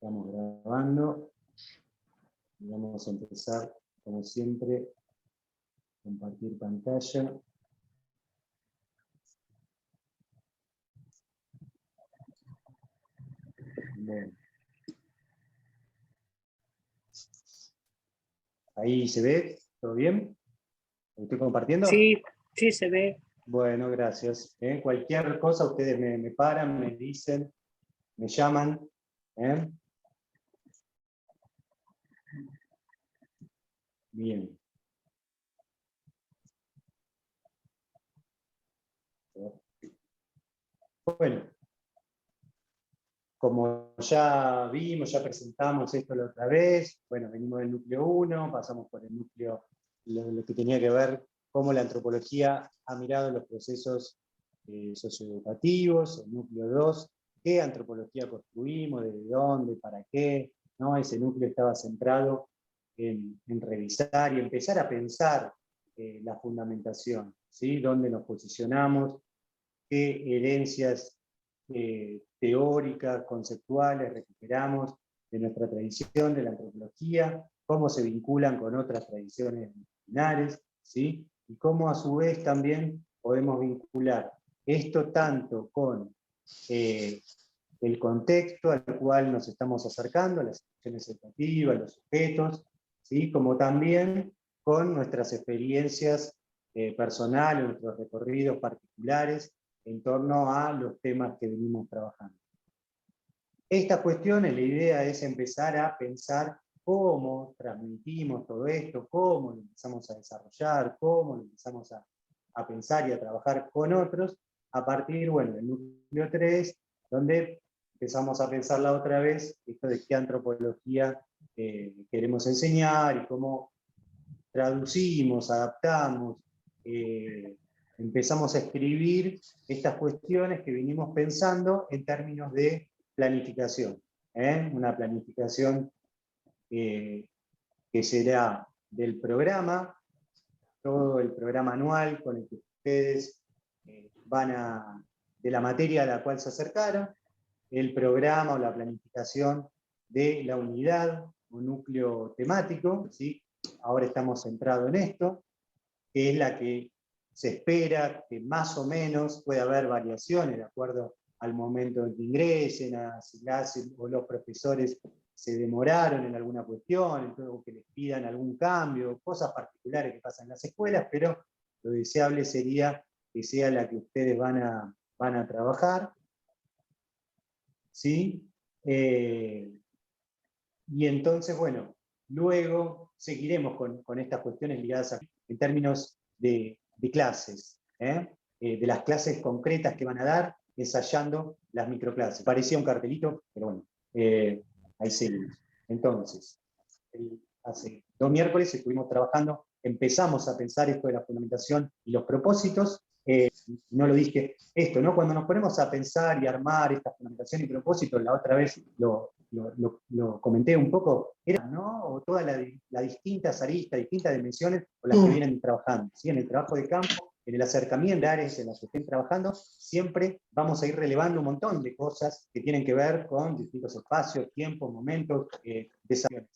Estamos grabando y vamos a empezar, como siempre, compartir pantalla. Bien. Ahí se ve, ¿todo bien? ¿Lo estoy compartiendo? Sí, sí se ve. Bueno, gracias. Cualquier cosa ustedes me paran, me dicen, me llaman. Bien. Bueno, como ya vimos, ya presentamos esto la otra vez, bueno, venimos del núcleo 1, pasamos por el núcleo, lo que tenía que ver cómo la antropología ha mirado los procesos socioeducativos, el núcleo 2, qué antropología construimos, desde dónde, para qué, ¿no? Ese núcleo estaba centrado en revisar y empezar a pensar la fundamentación, ¿sí? Dónde nos posicionamos, qué herencias teóricas, conceptuales recuperamos de nuestra tradición, de la antropología, cómo se vinculan con otras tradiciones disciplinares, ¿sí? Y cómo a su vez también podemos vincular esto tanto con el contexto al cual nos estamos acercando, las instituciones educativas, los sujetos, ¿sí? Como también con nuestras experiencias personales, nuestros recorridos particulares, en torno a los temas que venimos trabajando. Estas cuestiones, la idea es empezar a pensar cómo transmitimos todo esto, cómo lo empezamos a desarrollar, cómo lo empezamos a pensar y a trabajar con otros, a partir, bueno, del núcleo 3, donde empezamos a pensar la otra vez esto de qué antropología queremos enseñar y cómo traducimos, adaptamos, empezamos a escribir estas cuestiones que vinimos pensando en términos de planificación. Una planificación que será del programa, todo el programa anual con el que ustedes de la materia a la cual se acercaron, el programa o la planificación de la unidad o núcleo temático, ¿sí? Ahora estamos centrados en esto, que es la que se espera que más o menos pueda haber variaciones de acuerdo al momento en que ingresen, si o los profesores se demoraron en alguna cuestión, o que les pidan algún cambio, cosas particulares que pasan en las escuelas, pero lo deseable sería que sea la que ustedes van a trabajar. ¿Sí? Y entonces, bueno, luego seguiremos con estas cuestiones ligadas en términos de clases, de las clases concretas que van a dar, ensayando las microclases. Parecía un cartelito, pero bueno, ahí seguimos. Entonces, hace 2 miércoles estuvimos trabajando, empezamos a pensar esto de la fundamentación y los propósitos. No lo dije esto, ¿no? Cuando nos ponemos a pensar y armar esta fundamentación y propósitos, la otra vez lo comenté un poco, era, ¿no? O todas las distintas aristas, distintas dimensiones con las que vienen trabajando, ¿sí? En el trabajo de campo, en el acercamiento de áreas en las que estén trabajando, siempre vamos a ir relevando un montón de cosas que tienen que ver con distintos espacios, tiempos, momentos, desafíos.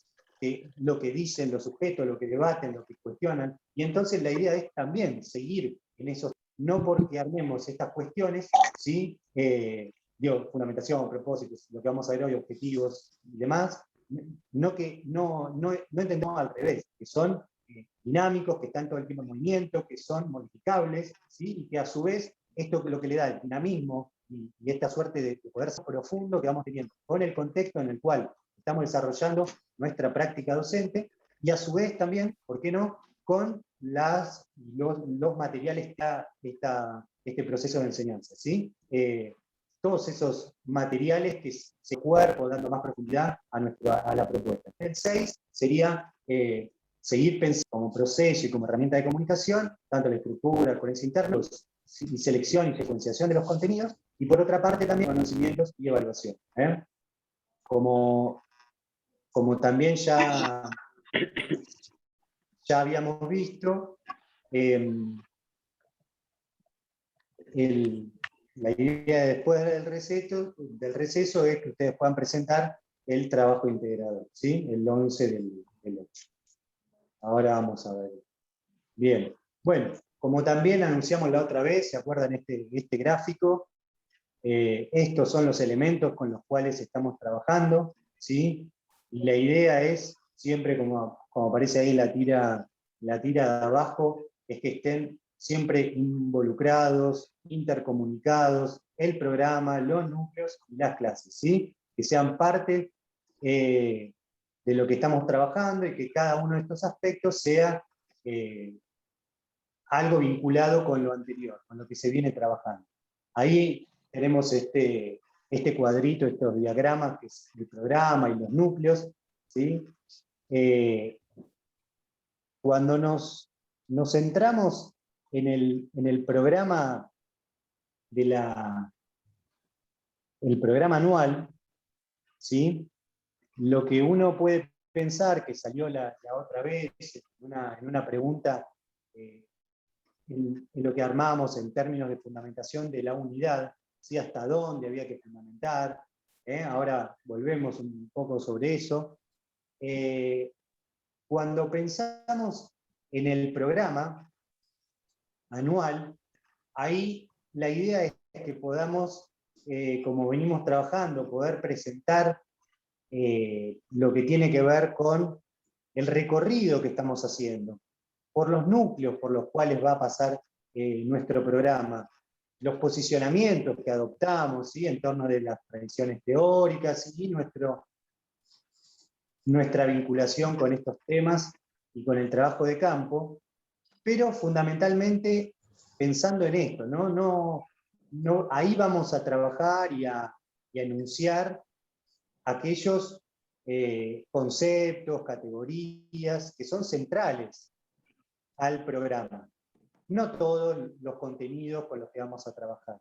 Lo que dicen los sujetos, lo que debaten, lo que cuestionan, y entonces la idea es también seguir en esos, no porque armemos estas cuestiones, ¿sí? Fundamentación, propósitos, lo que vamos a ver hoy, objetivos y demás, no entendemos al revés, que son dinámicos, que están todo el tiempo en movimiento, que son modificables, ¿sí? Y que a su vez esto es lo que le da el dinamismo y esta suerte de poder ser profundo que vamos teniendo con el contexto en el cual estamos desarrollando nuestra práctica docente, y a su vez también, ¿por qué no?, con los materiales que este proceso de enseñanza, ¿sí? Todos esos materiales que se cuerpo, dando más profundidad a la propuesta. El 6 sería seguir pensando como proceso y como herramienta de comunicación, tanto la estructura, coherencia interna, y selección y secuenciación de los contenidos, y por otra parte también conocimientos y evaluación. Como también ya habíamos visto, la idea después del receso es que ustedes puedan presentar el trabajo integrador, ¿sí? El 11 del 8. Ahora vamos a ver. Bien, bueno, como también anunciamos la otra vez, ¿se acuerdan este gráfico? Estos son los elementos con los cuales estamos trabajando, ¿sí? Y la idea es, siempre como aparece ahí la tira de abajo, es que estén siempre involucrados, intercomunicados, el programa, los núcleos y las clases, ¿sí? Que sean parte de lo que estamos trabajando y que cada uno de estos aspectos sea algo vinculado con lo anterior, con lo que se viene trabajando. Ahí tenemos este cuadrito, estos diagramas, que es el programa y los núcleos, ¿sí? Cuando nos centramos en el programa el programa anual, ¿sí? Lo que uno puede pensar, que salió la otra vez en una pregunta, en lo que armamos en términos de fundamentación de la unidad, ¿sí? Hasta dónde había que fundamentar. Ahora volvemos un poco sobre eso. Cuando pensamos en el programa anual, ahí la idea es que podamos, como venimos trabajando, poder presentar lo que tiene que ver con el recorrido que estamos haciendo, por los núcleos por los cuales va a pasar nuestro programa, los posicionamientos que adoptamos, ¿sí? En torno de las tradiciones teóricas y nuestra vinculación con estos temas y con el trabajo de campo, pero fundamentalmente pensando en esto, ¿no? Ahí vamos a trabajar y a enunciar aquellos conceptos, categorías que son centrales al programa. No todos los contenidos con los que vamos a trabajar.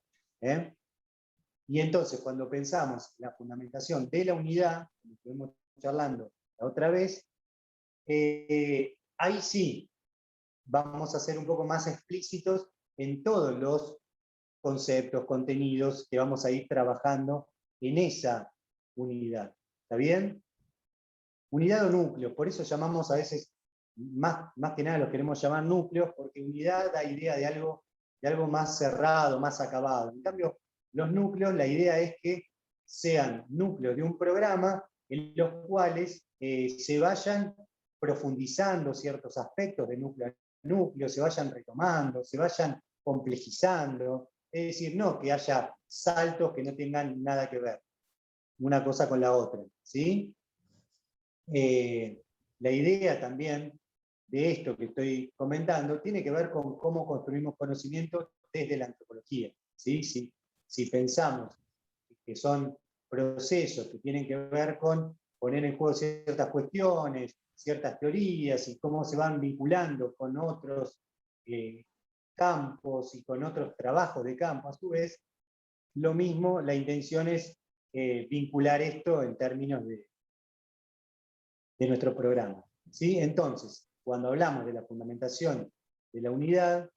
Y entonces, cuando pensamos la fundamentación de la unidad, como estuvimos charlando la otra vez, ahí sí vamos a ser un poco más explícitos en todos los conceptos, contenidos que vamos a ir trabajando en esa unidad. ¿Está bien? Unidad o núcleo, por eso llamamos a veces, más que nada los queremos llamar núcleos, porque unidad da idea de algo más cerrado, más acabado. En cambio, los núcleos, la idea es que sean núcleos de un programa en los cuales se vayan profundizando ciertos aspectos de núcleo a núcleo, se vayan retomando, se vayan complejizando. Es decir, no que haya saltos que no tengan nada que ver una cosa con la otra, ¿sí? La idea también de esto que estoy comentando tiene que ver con cómo construimos conocimiento desde la antropología. ¿Sí? Si pensamos que son procesos que tienen que ver con poner en juego ciertas cuestiones, ciertas teorías y cómo se van vinculando con otros campos y con otros trabajos de campo, a su vez, lo mismo, la intención es vincular esto en términos de nuestro programa. ¿Sí? Entonces, cuando hablamos de la fundamentación de la unidad,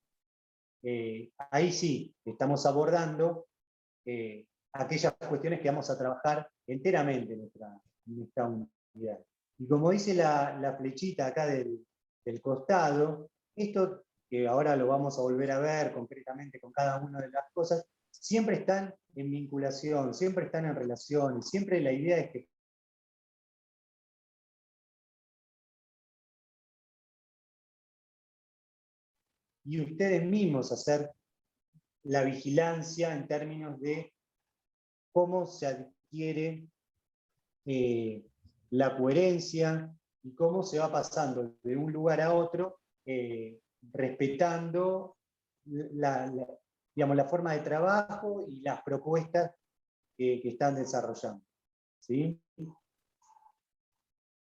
ahí sí estamos abordando aquellas cuestiones que vamos a trabajar enteramente en nuestra unidad. Y como dice la flechita acá del costado, esto que ahora lo vamos a volver a ver concretamente con cada una de las cosas, siempre están en vinculación, siempre están en relación, y siempre la idea es que y ustedes mismos hacer la vigilancia en términos de cómo se adquiere la coherencia y cómo se va pasando de un lugar a otro, respetando digamos, la forma de trabajo y las propuestas que están desarrollando. ¿Sí?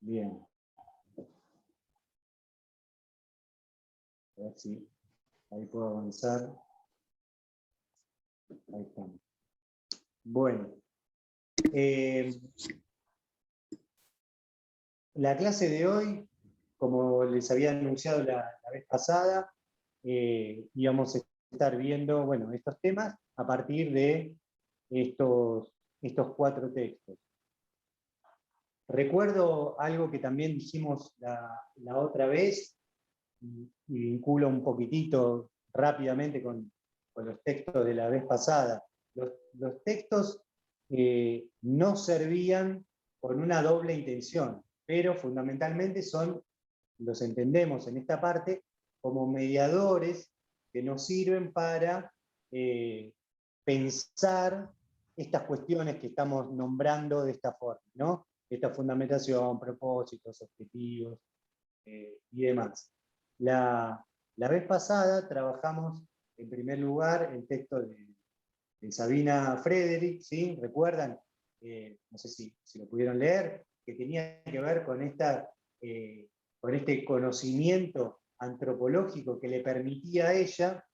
Bien. A ver si ahí puedo avanzar. Ahí estamos. Bueno. La clase de hoy, como les había anunciado la vez pasada, íbamos a estar viendo, bueno, estos temas a partir de estos 4 textos. Recuerdo algo que también dijimos la otra vez, y vinculo un poquitito rápidamente con los textos de la vez pasada. Los textos no servían con una doble intención, pero fundamentalmente los entendemos en esta parte como mediadores que nos sirven para pensar estas cuestiones que estamos nombrando de esta forma, ¿no? Esta fundamentación, propósitos, objetivos y demás. La vez pasada trabajamos en primer lugar el texto de Sabina Frederick, ¿sí? ¿Recuerdan? No sé si lo pudieron leer, que tenía que ver con este conocimiento antropológico que le permitía a ella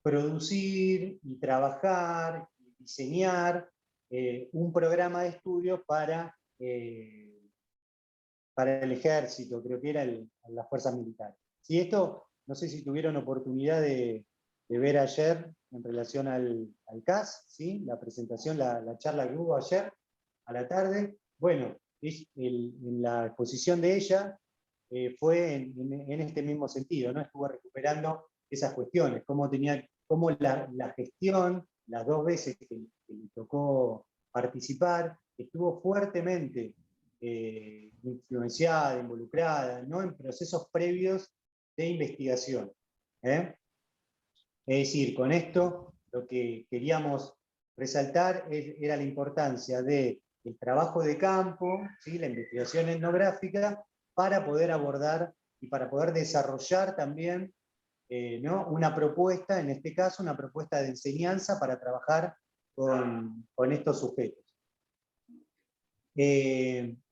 producir y trabajar y diseñar un programa de estudio para el ejército, creo que era las fuerzas militares. Sí, esto, no sé si tuvieron oportunidad de ver ayer en relación al CAS, ¿sí? La presentación, la charla que hubo ayer a la tarde. Bueno, en la exposición de ella fue en este mismo sentido, ¿no? Estuvo recuperando esas cuestiones, cómo la gestión, las 2 veces que le tocó participar, estuvo fuertemente influenciada, involucrada, ¿no? En procesos previos de investigación. Es decir, con esto lo que queríamos resaltar era la importancia del trabajo de campo, ¿sí? La investigación etnográfica, para poder abordar y para poder desarrollar también ¿no? Una propuesta, en este caso, una propuesta de enseñanza para trabajar con estos sujetos. Bien,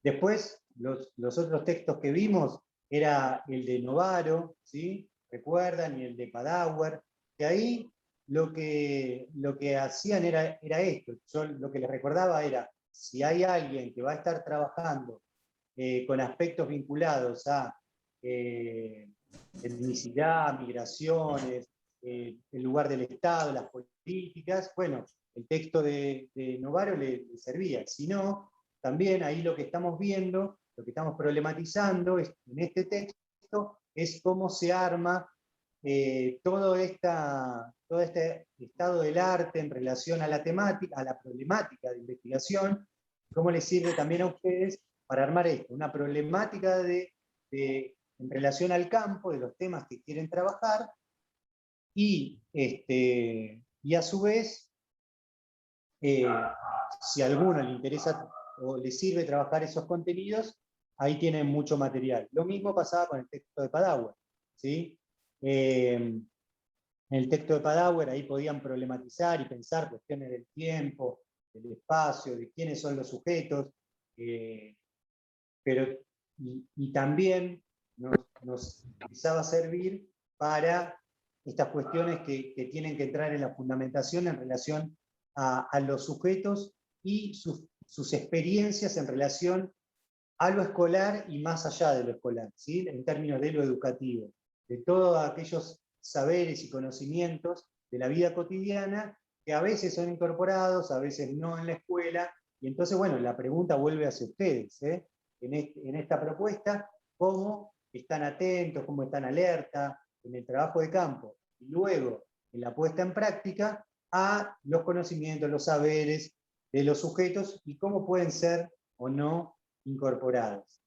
después los otros textos que vimos era el de Novaro, ¿sí? ¿Recuerdan? Y el de Padawer, que ahí lo que hacían era esto. Yo lo que les recordaba era, si hay alguien que va a estar trabajando con aspectos vinculados a etnicidad, migraciones, el lugar del Estado, las políticas, bueno, el texto de Novaro le servía. Si no, también ahí lo que estamos viendo, lo que estamos problematizando en este texto, es cómo se arma todo este estado del arte en relación a la temática, a la problemática de investigación, cómo les sirve también a ustedes para armar esto, una problemática en relación al campo, de los temas que quieren trabajar, y a su vez, si a alguno le interesa o le sirve trabajar esos contenidos, ahí tienen mucho material. Lo mismo pasaba con el texto de Padawer, ¿sí? En el texto de Padawer ahí podían problematizar y pensar cuestiones del tiempo, del espacio, de quiénes son los sujetos, y también nos empezaba a servir para estas cuestiones que tienen que entrar en la fundamentación en relación a los sujetos y sus experiencias en relación a lo escolar y más allá de lo escolar, ¿sí? En términos de lo educativo, de todos aquellos saberes y conocimientos de la vida cotidiana que a veces son incorporados, a veces no en la escuela, y entonces, bueno, la pregunta vuelve hacia ustedes, en esta propuesta, cómo están atentos, cómo están alerta en el trabajo de campo, y luego en la puesta en práctica a los conocimientos, los saberes de los sujetos y cómo pueden ser o no incorporados.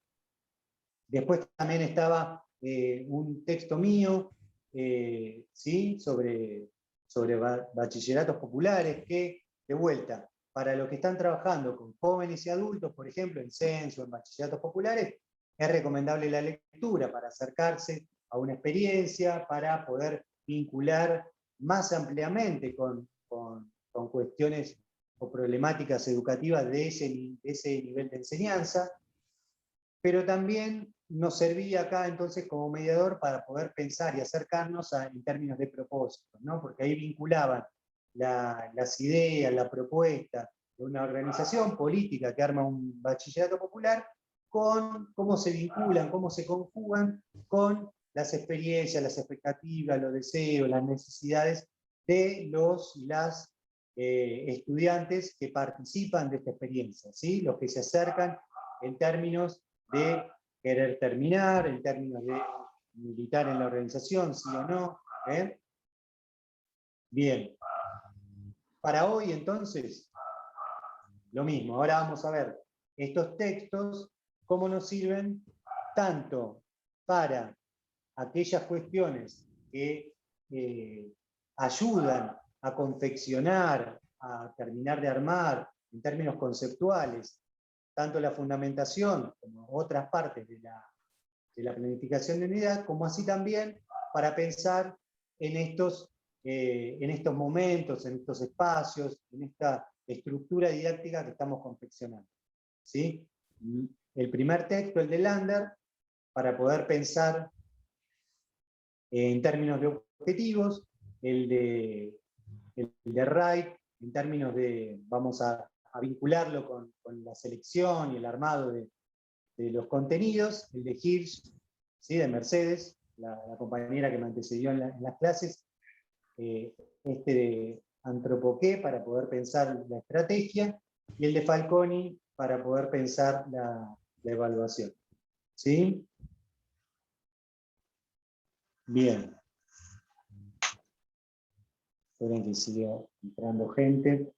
Después también estaba un texto mío ¿sí? sobre bachilleratos populares que, de vuelta, para los que están trabajando con jóvenes y adultos, por ejemplo, en censo, en bachilleratos populares, es recomendable la lectura para acercarse a una experiencia, para poder vincular más ampliamente con cuestiones o problemáticas educativas de ese nivel de enseñanza, pero también nos servía acá entonces como mediador para poder pensar y acercarnos en términos de propósitos, ¿no? Porque ahí vinculaban las ideas, la propuesta de una organización política que arma un bachillerato popular con cómo se vinculan, cómo se conjugan con las experiencias, las expectativas, los deseos, las necesidades de los y las estudiantes que participan de esta experiencia, ¿sí? Los que se acercan en términos de querer terminar, en términos de militar en la organización, sí o no. Bien. Para hoy, entonces, lo mismo. Ahora vamos a ver estos textos, cómo nos sirven tanto para aquellas cuestiones que ayudan a confeccionar, a terminar de armar, en términos conceptuales, tanto la fundamentación como otras partes de la planificación de unidad, como así también para pensar en estos momentos, en estos espacios, en esta estructura didáctica que estamos confeccionando. ¿Sí? El primer texto, el de Lander, para poder pensar en términos de objetivos, el de Wright, en términos de, vamos a vincularlo con la selección y el armado de los contenidos, el de Hirsch, ¿sí? De Mercedes, la compañera que me antecedió en las clases, este de Antropoqué para poder pensar la estrategia, y el de Falconi para poder pensar la evaluación. ¿Sí? Bien. Esperen que siga entrando gente.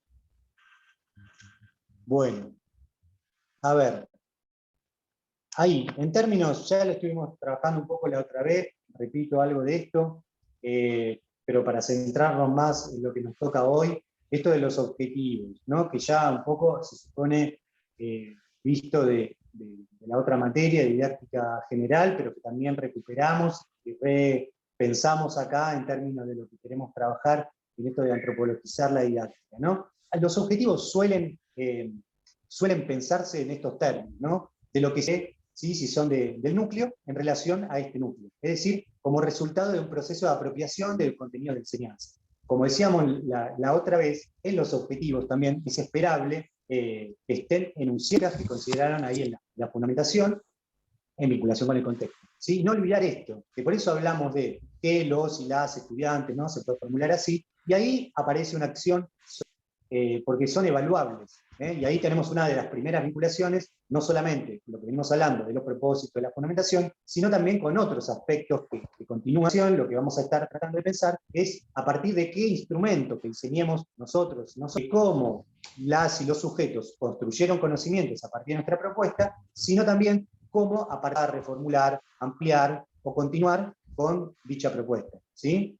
Bueno. A ver. Ahí, en términos, ya lo estuvimos trabajando un poco la otra vez, repito algo de esto, pero para centrarnos más en lo que nos toca hoy, esto de los objetivos, ¿no? Que ya un poco se supone visto de la otra materia, de didáctica general, pero que también recuperamos y repensamos acá en términos de lo que queremos trabajar en esto de antropologizar la didáctica, ¿no? Los objetivos suelen pensarse en estos términos, ¿no? De lo que se, ¿sí? Si son del núcleo, en relación a este núcleo. Es decir, como resultado de un proceso de apropiación del contenido de enseñanza. Como decíamos la otra vez, en los objetivos también es esperable que estén enunciadas que consideraron ahí en la fundamentación, en vinculación con el contexto. ¿Sí? No olvidar esto, que por eso hablamos de que los y las estudiantes, ¿no? Se puede formular así, y ahí aparece una acción porque son evaluables. Y ahí tenemos una de las primeras vinculaciones, no solamente lo que venimos hablando de los propósitos de la fundamentación, sino también con otros aspectos que de continuación lo que vamos a estar tratando de pensar es a partir de qué instrumento que enseñemos nosotros, no solo cómo las y los sujetos construyeron conocimientos a partir de nuestra propuesta, sino también cómo a partir de reformular, ampliar o continuar con dicha propuesta. ¿Sí?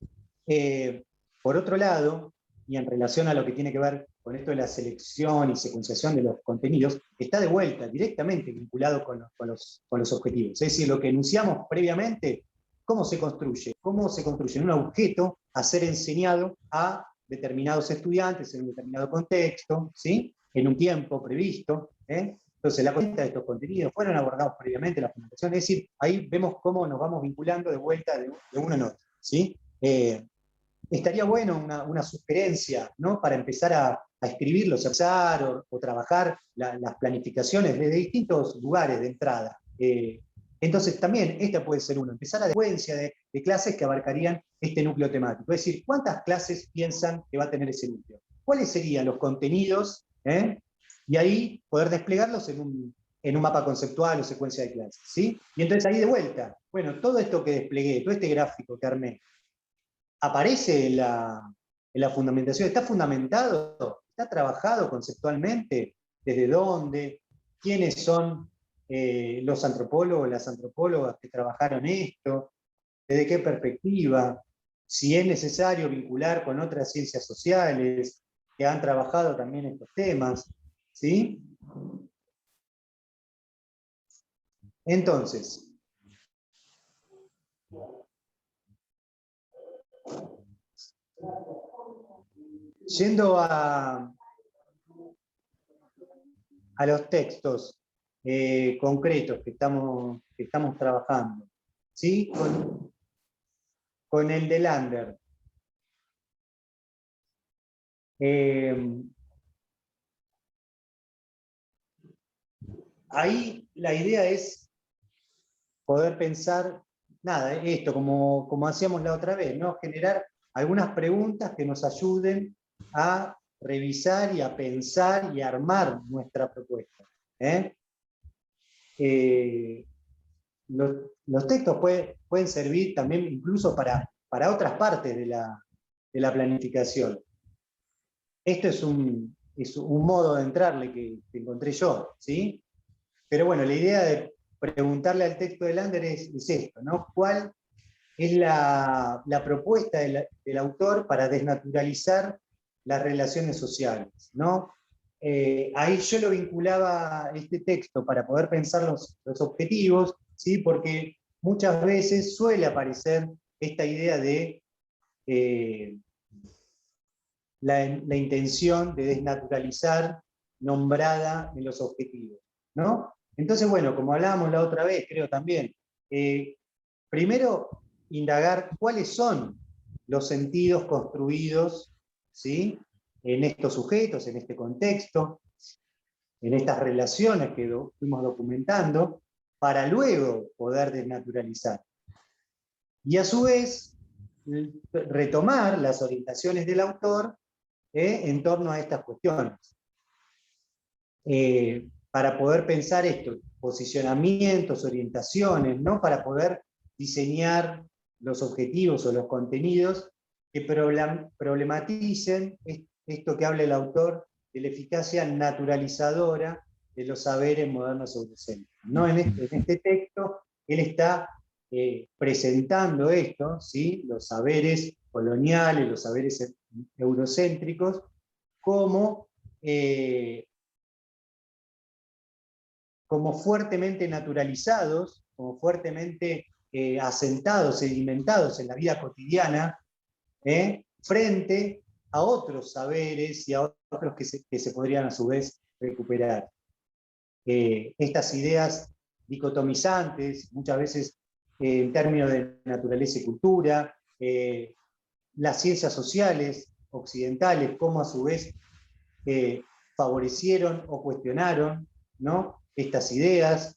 Por otro lado, y en relación a lo que tiene que ver con esto de la selección y secuenciación de los contenidos, está de vuelta directamente vinculado con los objetivos. Es decir, lo que enunciamos previamente, ¿cómo se construye? ¿Cómo se construye un objeto a ser enseñado a determinados estudiantes en un determinado contexto, ¿sí? En un tiempo previsto? Entonces, la cuenta de estos contenidos fueron abordados previamente en la fundamentación, es decir, ahí vemos cómo nos vamos vinculando de vuelta de uno en otro, ¿sí? Estaría bueno una sugerencia, ¿no? Para empezar a escribirlos, a pensar o trabajar las planificaciones desde distintos lugares de entrada. Entonces también esta puede ser una, empezar a la secuencia de clases que abarcarían este núcleo temático. Es decir, ¿cuántas clases piensan que va a tener ese núcleo? ¿Cuáles serían los contenidos? Y ahí poder desplegarlos en un mapa conceptual o secuencia de clases. ¿Sí? Y entonces ahí de vuelta, bueno, todo esto que desplegué, todo este gráfico que armé, aparece en la fundamentación, está fundamentado, está trabajado conceptualmente, desde dónde, quiénes son los antropólogos, las antropólogas que trabajaron esto, desde qué perspectiva, si es necesario vincular con otras ciencias sociales que han trabajado también estos temas, ¿sí? Entonces, yendo a los textos concretos que estamos trabajando, ¿sí? Con el de Lander. Ahí la idea es poder pensar, nada, esto, como hacíamos la otra vez, ¿no? Generar algunas preguntas que nos ayuden a revisar y a pensar y a armar nuestra propuesta. Los textos pueden servir también incluso para otras partes de la planificación. Esto es un modo de entrarle que encontré yo, ¿sí? Pero bueno, la idea de preguntarle al texto de Lander es esto, ¿no? ¿Cuál es la propuesta del autor para desnaturalizar las relaciones sociales, ¿no? Ahí yo lo vinculaba este texto para poder pensar los objetivos, ¿sí? Porque muchas veces suele aparecer esta idea de la intención de desnaturalizar nombrada en los objetivos, ¿no? Entonces, bueno, como hablábamos la otra vez, creo también, primero indagar cuáles son los sentidos construidos, ¿sí?, en estos sujetos, en este contexto, en estas relaciones que fuimos documentando, para luego poder desnaturalizar. Y a su vez, retomar las orientaciones del autor en torno a estas cuestiones. Para poder pensar esto, posicionamientos, orientaciones, ¿no? Para poder diseñar los objetivos o los contenidos que problematicen esto que habla el autor de la eficacia naturalizadora de los saberes modernos eurocéntricos, ¿no? En este texto, él está presentando esto, ¿sí?, los saberes coloniales, los saberes eurocéntricos, como fuertemente naturalizados, como fuertemente asentados, sedimentados en la vida cotidiana, frente a otros saberes y a otros que se podrían a su vez recuperar. Estas ideas dicotomizantes, muchas veces en términos de naturaleza y cultura, las ciencias sociales occidentales, cómo a su vez favorecieron o cuestionaron, ¿no?, estas ideas,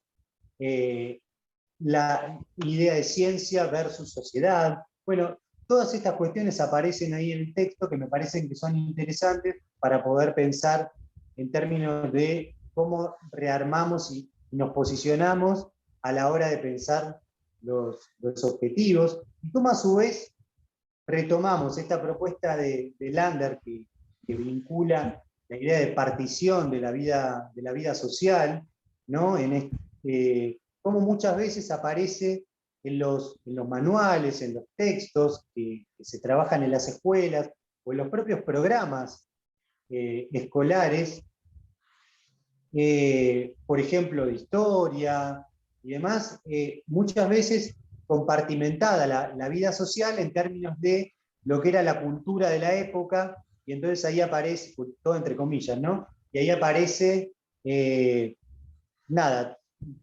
la idea de ciencia versus sociedad. Bueno, todas estas cuestiones aparecen ahí en el texto que me parecen que son interesantes para poder pensar en términos de cómo rearmamos y nos posicionamos a la hora de pensar los objetivos, y cómo a su vez retomamos esta propuesta de Lander que vincula la idea de partición de la vida social, ¿no? Como muchas veces aparece en los manuales, en los textos que se trabajan en las escuelas o en los propios programas escolares, por ejemplo, de historia y demás, muchas veces compartimentada la vida social en términos de lo que era la cultura de la época, y entonces ahí aparece, todo entre comillas, ¿no? Y ahí aparece,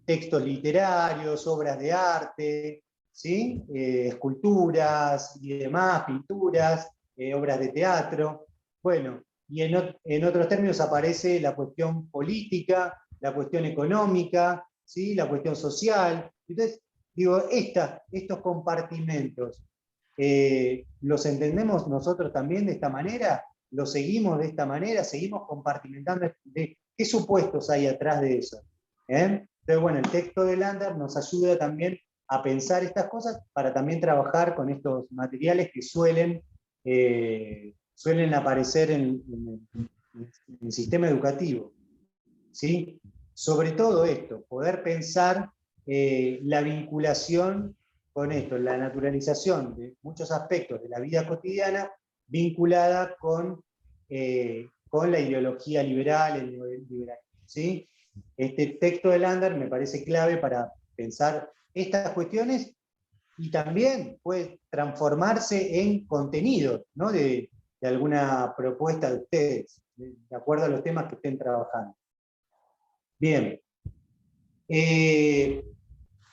textos literarios, obras de arte, ¿sí? Esculturas y demás, pinturas, obras de teatro. Bueno, y en otros términos aparece la cuestión política, la cuestión económica, ¿sí?, la cuestión social. Entonces, digo, estos compartimentos, ¿los entendemos nosotros también de esta manera? ¿Los seguimos de esta manera? ¿Seguimos compartimentando? ¿Qué supuestos hay atrás de eso? Entonces, bueno, el texto de Lander nos ayuda también a pensar estas cosas para también trabajar con estos materiales que suelen aparecer en el sistema educativo, ¿sí? Sobre todo esto, poder pensar la vinculación con esto, la naturalización de muchos aspectos de la vida cotidiana vinculada con la ideología liberal, el liberalismo, ¿sí? Este texto de Lander me parece clave para pensar estas cuestiones y también puede transformarse en contenido, ¿no?, de alguna propuesta de ustedes, de acuerdo a los temas que estén trabajando. Bien.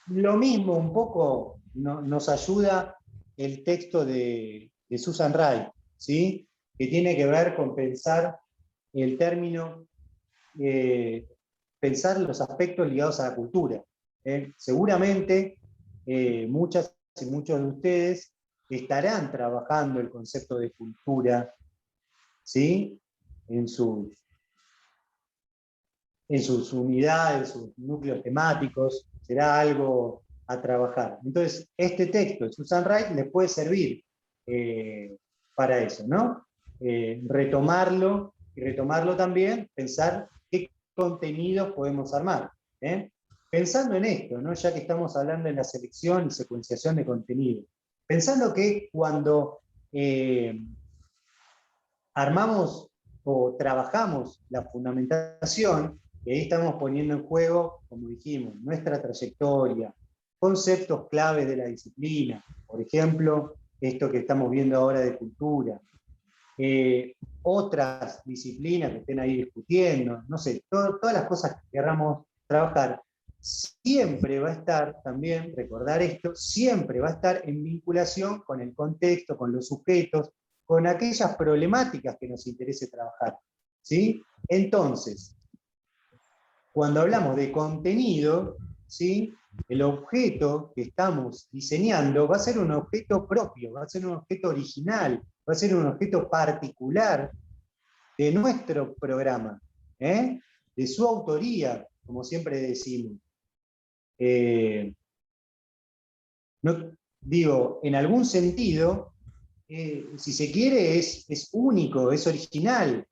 Lo mismo un poco nos ayuda el texto de Susan Wright, ¿sí?, que tiene que ver con pensar el término, pensar los aspectos ligados a la cultura. Seguramente muchas y muchos de ustedes estarán trabajando el concepto de cultura, ¿sí?, en sus unidades, sus núcleos temáticos, será algo a trabajar. Entonces, este texto de Susan Wright les puede servir para eso, ¿no? Retomarlo, y retomarlo también, pensar qué contenidos podemos armar. Pensando en esto, ¿no? Ya que estamos hablando de la selección y secuenciación de contenido, pensando que cuando armamos o trabajamos la fundamentación, y ahí estamos poniendo en juego, como dijimos, nuestra trayectoria, conceptos clave de la disciplina, por ejemplo, esto que estamos viendo ahora de cultura, otras disciplinas que estén ahí discutiendo, no sé, todas las cosas que queramos trabajar, siempre va a estar, también, recordar esto, siempre va a estar en vinculación con el contexto, con los sujetos, con aquellas problemáticas que nos interese trabajar, ¿sí? Entonces, cuando hablamos de contenido, ¿sí? El objeto que estamos diseñando va a ser un objeto propio, va a ser un objeto original, va a ser un objeto particular de nuestro programa, de su autoría, como siempre decimos. No, digo, en algún sentido, si se quiere, es único, es original.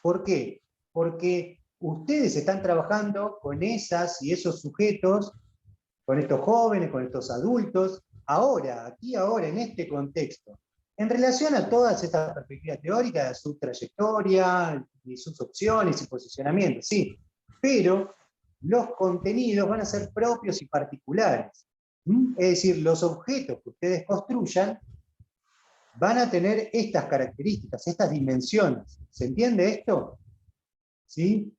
¿Por qué? Porque ustedes están trabajando con esas y esos sujetos, con estos jóvenes, con estos adultos, ahora, aquí, ahora, en este contexto. En relación a todas estas perspectivas teóricas, su trayectoria, y sus opciones y posicionamientos, sí. Pero los contenidos van a ser propios y particulares. Es decir, los objetos que ustedes construyan van a tener estas características, estas dimensiones. ¿Se entiende esto? ¿Sí?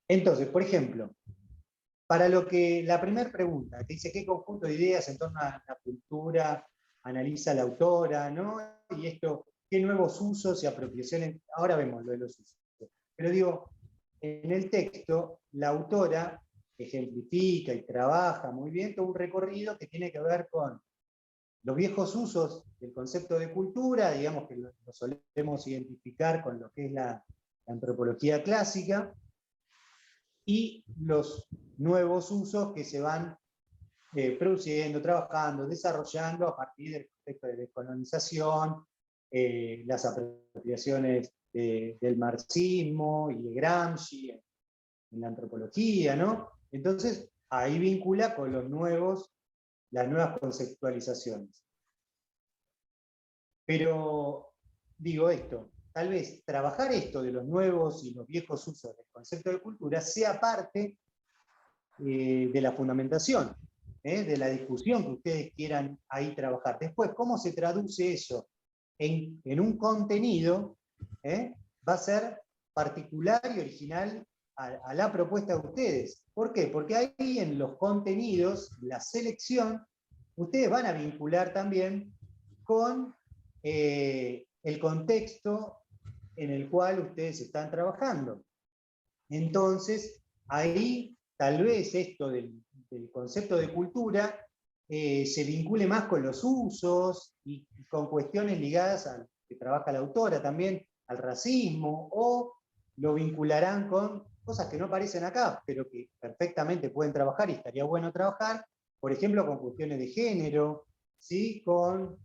Entonces, por ejemplo, para lo que la primera pregunta, que dice qué conjunto de ideas en torno a la cultura analiza la autora, ¿no? Y esto, qué nuevos usos y apropiaciones, ahora vemos lo de los usos. Pero digo, en el texto, la autora ejemplifica y trabaja muy bien todo un recorrido que tiene que ver con los viejos usos del concepto de cultura, digamos que lo solemos identificar con lo que es la antropología clásica, y los nuevos usos que se van produciendo, trabajando, desarrollando a partir del contexto de descolonización, las apropiaciones del marxismo y de Gramsci en la antropología, ¿no? Entonces, ahí vincula con las nuevas conceptualizaciones. Pero, digo esto, tal vez trabajar esto de los nuevos y los viejos usos del concepto de cultura sea parte de la fundamentación, de la discusión que ustedes quieran ahí trabajar. Después, ¿cómo se traduce eso en un contenido? Va a ser particular y original a la propuesta de ustedes. ¿Por qué? Porque ahí en los contenidos, la selección, ustedes van a vincular también con el contexto en el cual ustedes están trabajando. Entonces, ahí tal vez esto del concepto de cultura se vincule más con los usos y con cuestiones ligadas a que trabaja la autora también, al racismo, o lo vincularán con cosas que no aparecen acá, pero que perfectamente pueden trabajar y estaría bueno trabajar, por ejemplo, con cuestiones de género, ¿sí? Con,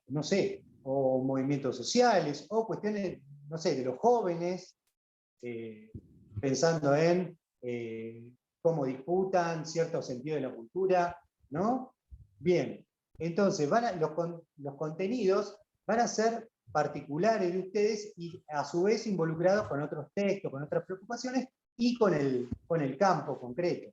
no sé, o movimientos sociales, o cuestiones, no sé, de los jóvenes, pensando en cómo disputan cierto sentido de la cultura, ¿no? Bien, entonces los contenidos van a ser particulares de ustedes y a su vez involucrados con otros textos, con otras preocupaciones y con el campo concreto.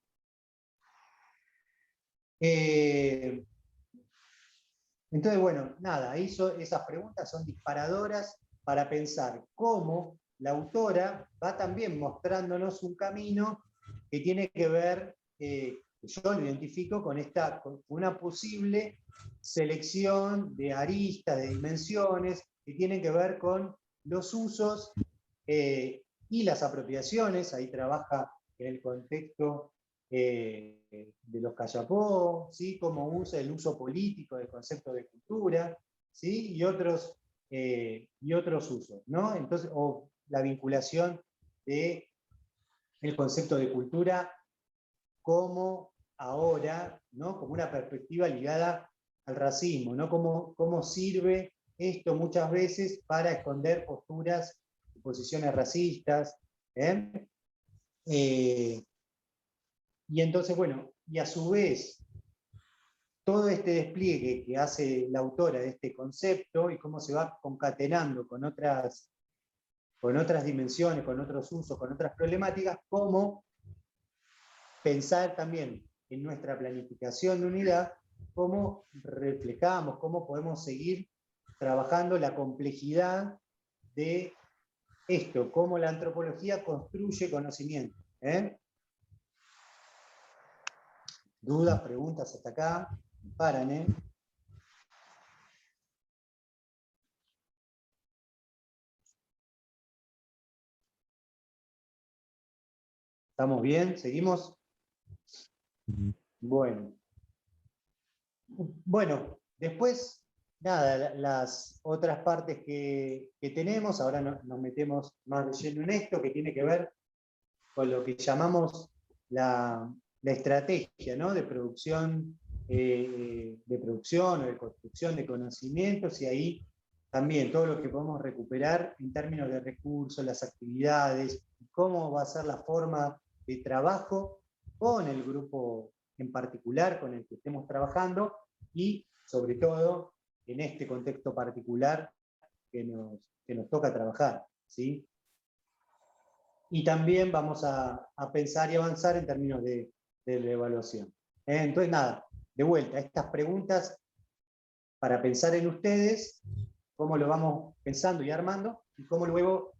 Entonces, bueno, nada, esas preguntas son disparadoras para pensar cómo la autora va también mostrándonos un camino que tiene que ver, yo lo identifico con una posible selección de aristas, de dimensiones, que tienen que ver con los usos y las apropiaciones. Ahí trabaja en el contexto de los Callapó, ¿sí? Cómo usa el uso político del concepto de cultura, ¿sí? Y otros y otros usos, ¿no? Entonces, o la vinculación del concepto de cultura como ahora, ¿no? Como una perspectiva ligada al racismo, ¿no? Cómo sirve esto muchas veces para esconder posturas y posiciones racistas. Y entonces, bueno, y a su vez, todo este despliegue que hace la autora de este concepto y cómo se va concatenando con otras dimensiones, con otros usos, con otras problemáticas, cómo pensar también en nuestra planificación de unidad, cómo reflejamos, cómo podemos seguir trabajando la complejidad de esto, cómo la antropología construye conocimiento. ¿Dudas, preguntas hasta acá? Paran, ¿eh? ¿Estamos bien? ¿Seguimos? Bueno. Bueno, después, nada, las otras partes que tenemos, ahora nos metemos más de lleno en esto, que tiene que ver con lo que llamamos la estrategia, ¿no? De producción o de construcción de conocimientos, y ahí también todo lo que podemos recuperar en términos de recursos, las actividades, cómo va a ser la forma de trabajo con el grupo en particular con el que estemos trabajando, y sobre todo en este contexto particular que nos toca trabajar, ¿sí? Y también vamos a pensar y avanzar en términos de la evaluación. Entonces, nada, de vuelta, estas preguntas para pensar en ustedes, cómo lo vamos pensando y armando, y cómo luego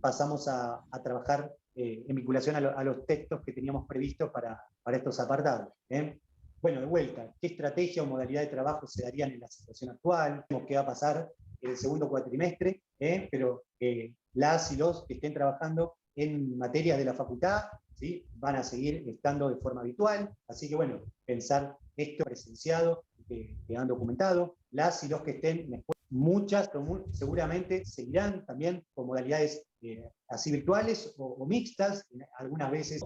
pasamos a trabajar en vinculación a los textos que teníamos previstos para estos apartados. Bueno, de vuelta, ¿qué estrategia o modalidad de trabajo se darían en la situación actual? ¿Qué va a pasar en el segundo cuatrimestre? Pero las y los que estén trabajando en materias de la facultad, ¿sí? Van a seguir estando de forma habitual, así que bueno, pensar esto presenciado, que han documentado, las y los que estén en escuelas, muchas seguramente seguirán también con modalidades así virtuales o mixtas, algunas veces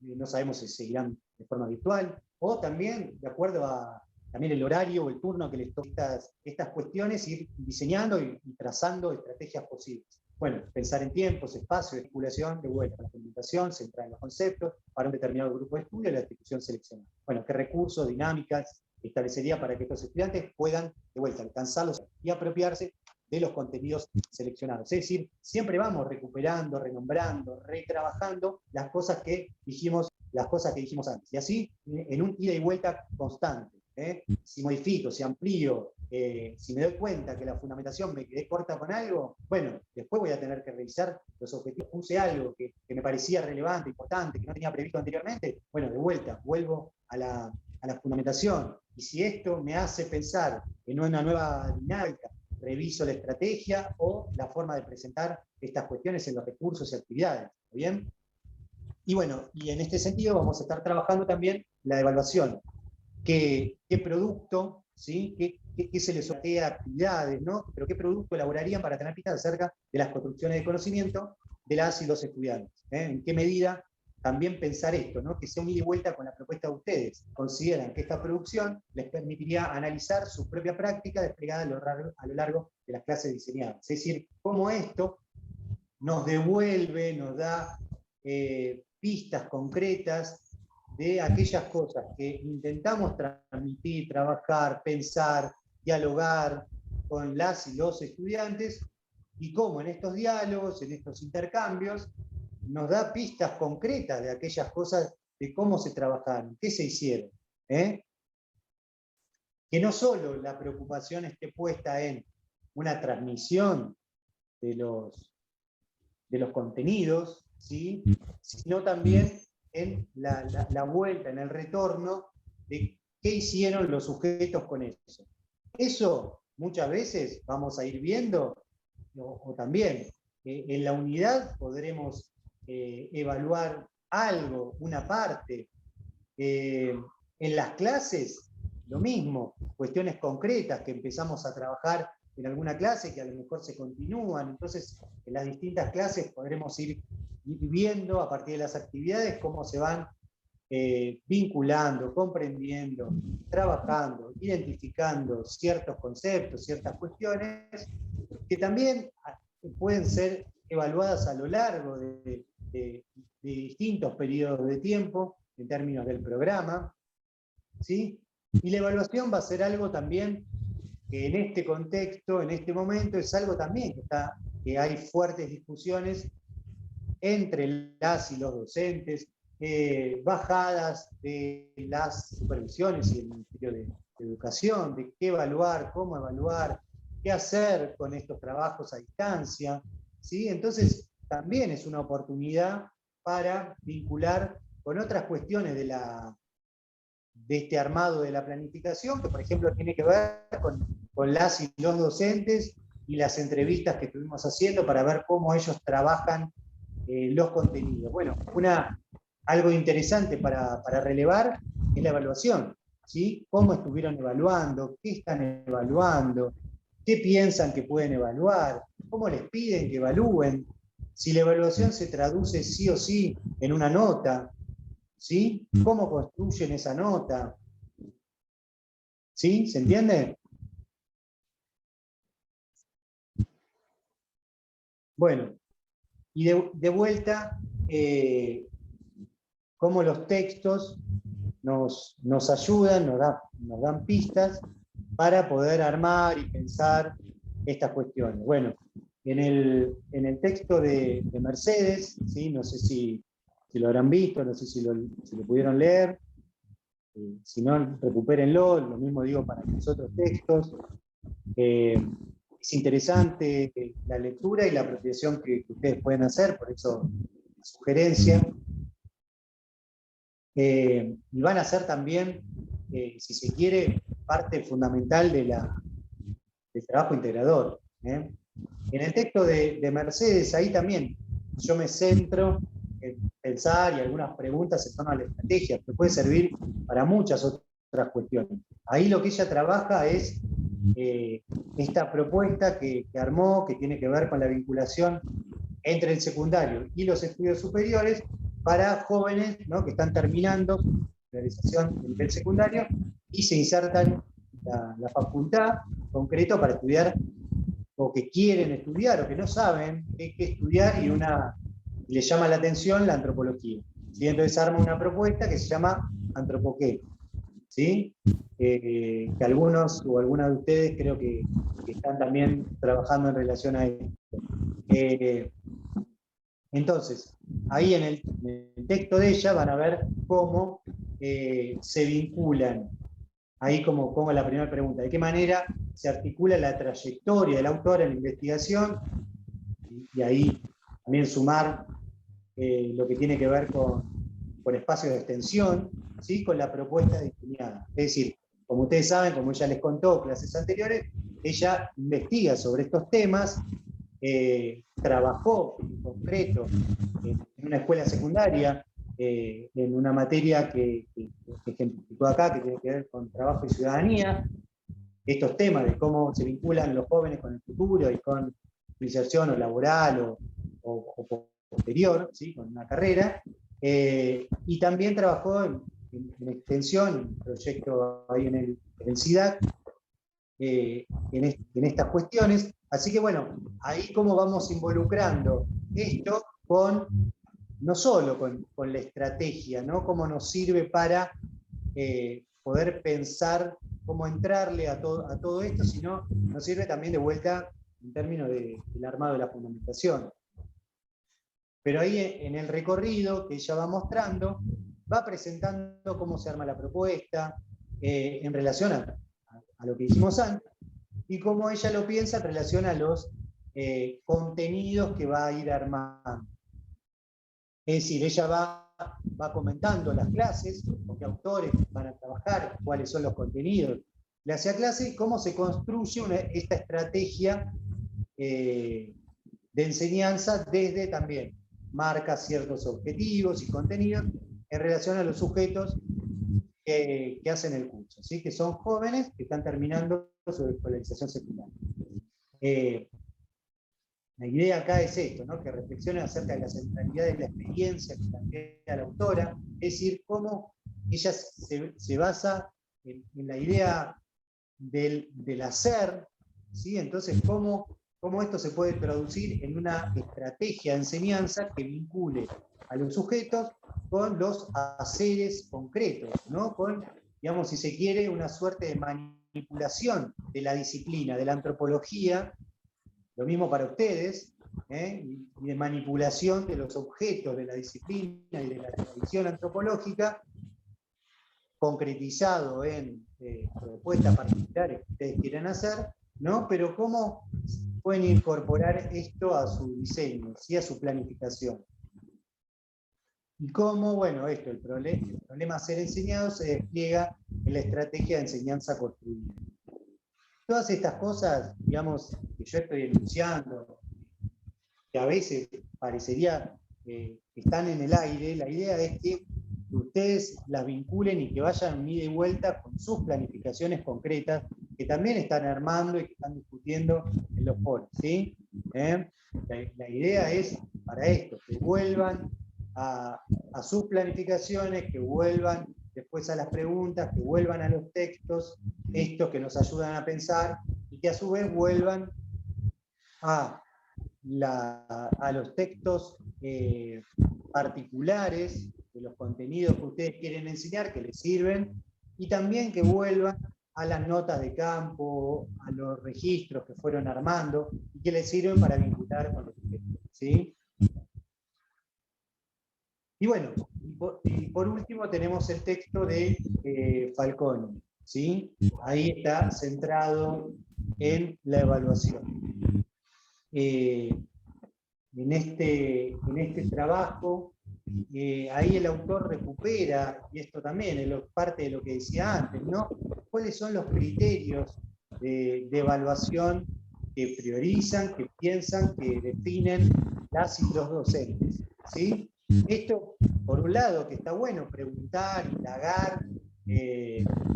no sabemos si seguirán de forma virtual, o también de acuerdo a también el horario o el turno que les toca estas cuestiones, ir diseñando y trazando estrategias posibles. Bueno, pensar en tiempos, espacios, articulación, de vuelta, la comunicación, centrar en los conceptos, para un determinado grupo de estudio y la institución seleccionada. Bueno, qué recursos, dinámicas establecería para que estos estudiantes puedan, de vuelta, alcanzarlos y apropiarse de los contenidos seleccionados. Es decir, siempre vamos recuperando, renombrando, retrabajando las cosas que dijimos antes. Y así, en un ida y vuelta constante. Si modifico, si amplío, si me doy cuenta que la fundamentación me quedé corta con algo, bueno, después voy a tener que revisar los objetivos. Puse algo que me parecía relevante, importante, que no tenía previsto anteriormente, bueno, de vuelta, vuelvo a la fundamentación. Y si esto me hace pensar en una nueva dinámica, reviso la estrategia o la forma de presentar estas cuestiones en los recursos y actividades. ¿Bien? Y bueno, y en este sentido vamos a estar trabajando también la evaluación. ¿Qué producto, ¿sí? ¿Qué se les sortea actividades, ¿no? Pero qué producto elaborarían para tener pistas acerca de las construcciones de conocimiento de las y los estudiantes? ¿En qué medida también pensar esto, ¿no? Que sea un ida y vuelta con la propuesta de ustedes? ¿Consideran que esta producción les permitiría analizar su propia práctica desplegada a lo largo de las clases diseñadas? Es decir, cómo esto nos devuelve, nos da pistas concretas de aquellas cosas que intentamos transmitir, trabajar, pensar, dialogar con las y los estudiantes, y cómo en estos diálogos, en estos intercambios, nos da pistas concretas de aquellas cosas, de cómo se trabajaron, qué se hicieron. Que no solo la preocupación esté puesta en una transmisión de los contenidos, ¿sí? Sino también en la vuelta, en el retorno de qué hicieron los sujetos con eso. Eso muchas veces vamos a ir viendo, o también en la unidad podremos evaluar algo, una parte. En las clases, lo mismo, cuestiones concretas que empezamos a trabajar en alguna clase que a lo mejor se continúan. Entonces, en las distintas clases podremos ir viendo a partir de las actividades cómo se van vinculando, comprendiendo, trabajando, identificando ciertos conceptos, ciertas cuestiones, que también pueden ser evaluadas a lo largo de distintos periodos de tiempo, en términos del programa, ¿sí? Y la evaluación va a ser algo también que en este contexto, en este momento, es algo también que hay fuertes discusiones entre las y los docentes, bajadas de las supervisiones y el Ministerio de Educación, de qué evaluar, cómo evaluar, qué hacer con estos trabajos a distancia, ¿sí? Entonces, también es una oportunidad para vincular con otras cuestiones de este armado de la planificación, que por ejemplo tiene que ver con las y los docentes y las entrevistas que estuvimos haciendo para ver cómo ellos trabajan los contenidos. Bueno, algo interesante para relevar es la evaluación, ¿sí? Cómo estuvieron evaluando, qué están evaluando, qué piensan que pueden evaluar, cómo les piden que evalúen, si la evaluación se traduce sí o sí en una nota, ¿sí? ¿Cómo construyen esa nota? ¿Sí? ¿Se entiende? Bueno, y de vuelta, cómo los textos nos ayudan, nos dan pistas para poder armar y pensar estas cuestiones. Bueno, en el texto de Mercedes, ¿sí? No sé si lo habrán visto, no sé si lo pudieron leer, si no, recupérenlo, lo mismo digo para los otros textos. Es interesante la lectura y la apropiación que ustedes pueden hacer, por eso la sugerencia. Y van a ser también, si se quiere, parte fundamental del trabajo integrador. En el texto de Mercedes, ahí también yo me centro en pensar y algunas preguntas en torno a la estrategia, que puede servir para muchas otras cuestiones. Ahí lo que ella trabaja es esta propuesta que armó, que tiene que ver con la vinculación entre el secundario y los estudios superiores para jóvenes, ¿no?, que están terminando la realización del secundario y se insertan la facultad concreto para estudiar, o que quieren estudiar, o que no saben qué estudiar, y les llama la atención la antropología. ¿Sí? Entonces arma una propuesta que se llama Antropoqué, ¿sí? Que algunos o algunas de ustedes creo que están también trabajando en relación a esto. Entonces, ahí en el texto de ella van a ver cómo se vinculan. Ahí como pongo la primera pregunta, ¿de qué manera se articula la trayectoria del autor en la investigación? Y ahí también sumar lo que tiene que ver con espacios de extensión, ¿sí?, con la propuesta diseñada. Es decir, como ustedes saben, como ella les contó en clases anteriores, ella investiga sobre estos temas, trabajó en concreto en una escuela secundaria, en una materia que ejemplificó acá, que tiene que ver con trabajo y ciudadanía, estos temas de cómo se vinculan los jóvenes con el futuro y con su inserción o laboral o posterior, ¿sí?, con una carrera, y también trabajó en extensión, en un proyecto ahí en el SIDAC, en estas cuestiones. Así que bueno, ahí cómo vamos involucrando esto no solo con la estrategia, ¿no?, cómo nos sirve para poder pensar cómo entrarle a todo esto, sino nos sirve también de vuelta en términos del armado de la fundamentación. Pero ahí en el recorrido que ella va mostrando, va presentando cómo se arma la propuesta en relación a lo que hicimos antes, y cómo ella lo piensa en relación a los contenidos que va a ir armando. Es decir, ella va comentando las clases, con qué autores van a trabajar, cuáles son los contenidos clase a clase, y cómo se construye esta estrategia de enseñanza desde también marca ciertos objetivos y contenidos en relación a los sujetos que hacen el curso, ¿sí?, que son jóvenes que están terminando su escolarización secundaria. La idea acá es esto, ¿no? Que reflexionen acerca de la centralidad de la experiencia que plantea la autora, es decir, cómo ella se basa en la idea del hacer, ¿sí? Entonces, cómo esto se puede traducir en una estrategia de enseñanza que vincule a los sujetos con los haceres concretos, ¿no? Con, digamos, si se quiere, una suerte de manipulación de la disciplina, de la antropología, lo mismo para ustedes, y de manipulación de los objetos de la disciplina y de la tradición antropológica, concretizado en propuestas particulares que ustedes quieren hacer, ¿no? Pero cómo pueden incorporar esto a su diseño, ¿sí? A su planificación. Y cómo, bueno, el problema a ser enseñado se despliega en la estrategia de enseñanza construida. Todas estas cosas, digamos, que yo estoy enunciando, que a veces parecería que están en el aire, la idea es que ustedes las vinculen y que vayan ida y vuelta con sus planificaciones concretas, que también están armando y que están discutiendo en los foros, ¿sí? La idea es para esto, que vuelvan a sus planificaciones, que vuelvan después a las preguntas, que vuelvan a los textos, estos que nos ayudan a pensar, y que a su vez vuelvan a los textos particulares de los contenidos que ustedes quieren enseñar, que les sirven, y también que vuelvan a las notas de campo, a los registros que fueron armando, y que les sirven para vincular con los textos, ¿sí? Y bueno, y por último tenemos el texto de Falconi, ¿sí? Ahí está centrado en la evaluación. En este trabajo, ahí el autor recupera, y esto también es parte de lo que decía antes, ¿no? ¿Cuáles son los criterios de evaluación que priorizan, que piensan, que definen las y los docentes? ¿Sí? Esto, por un lado, que está bueno preguntar, indagar,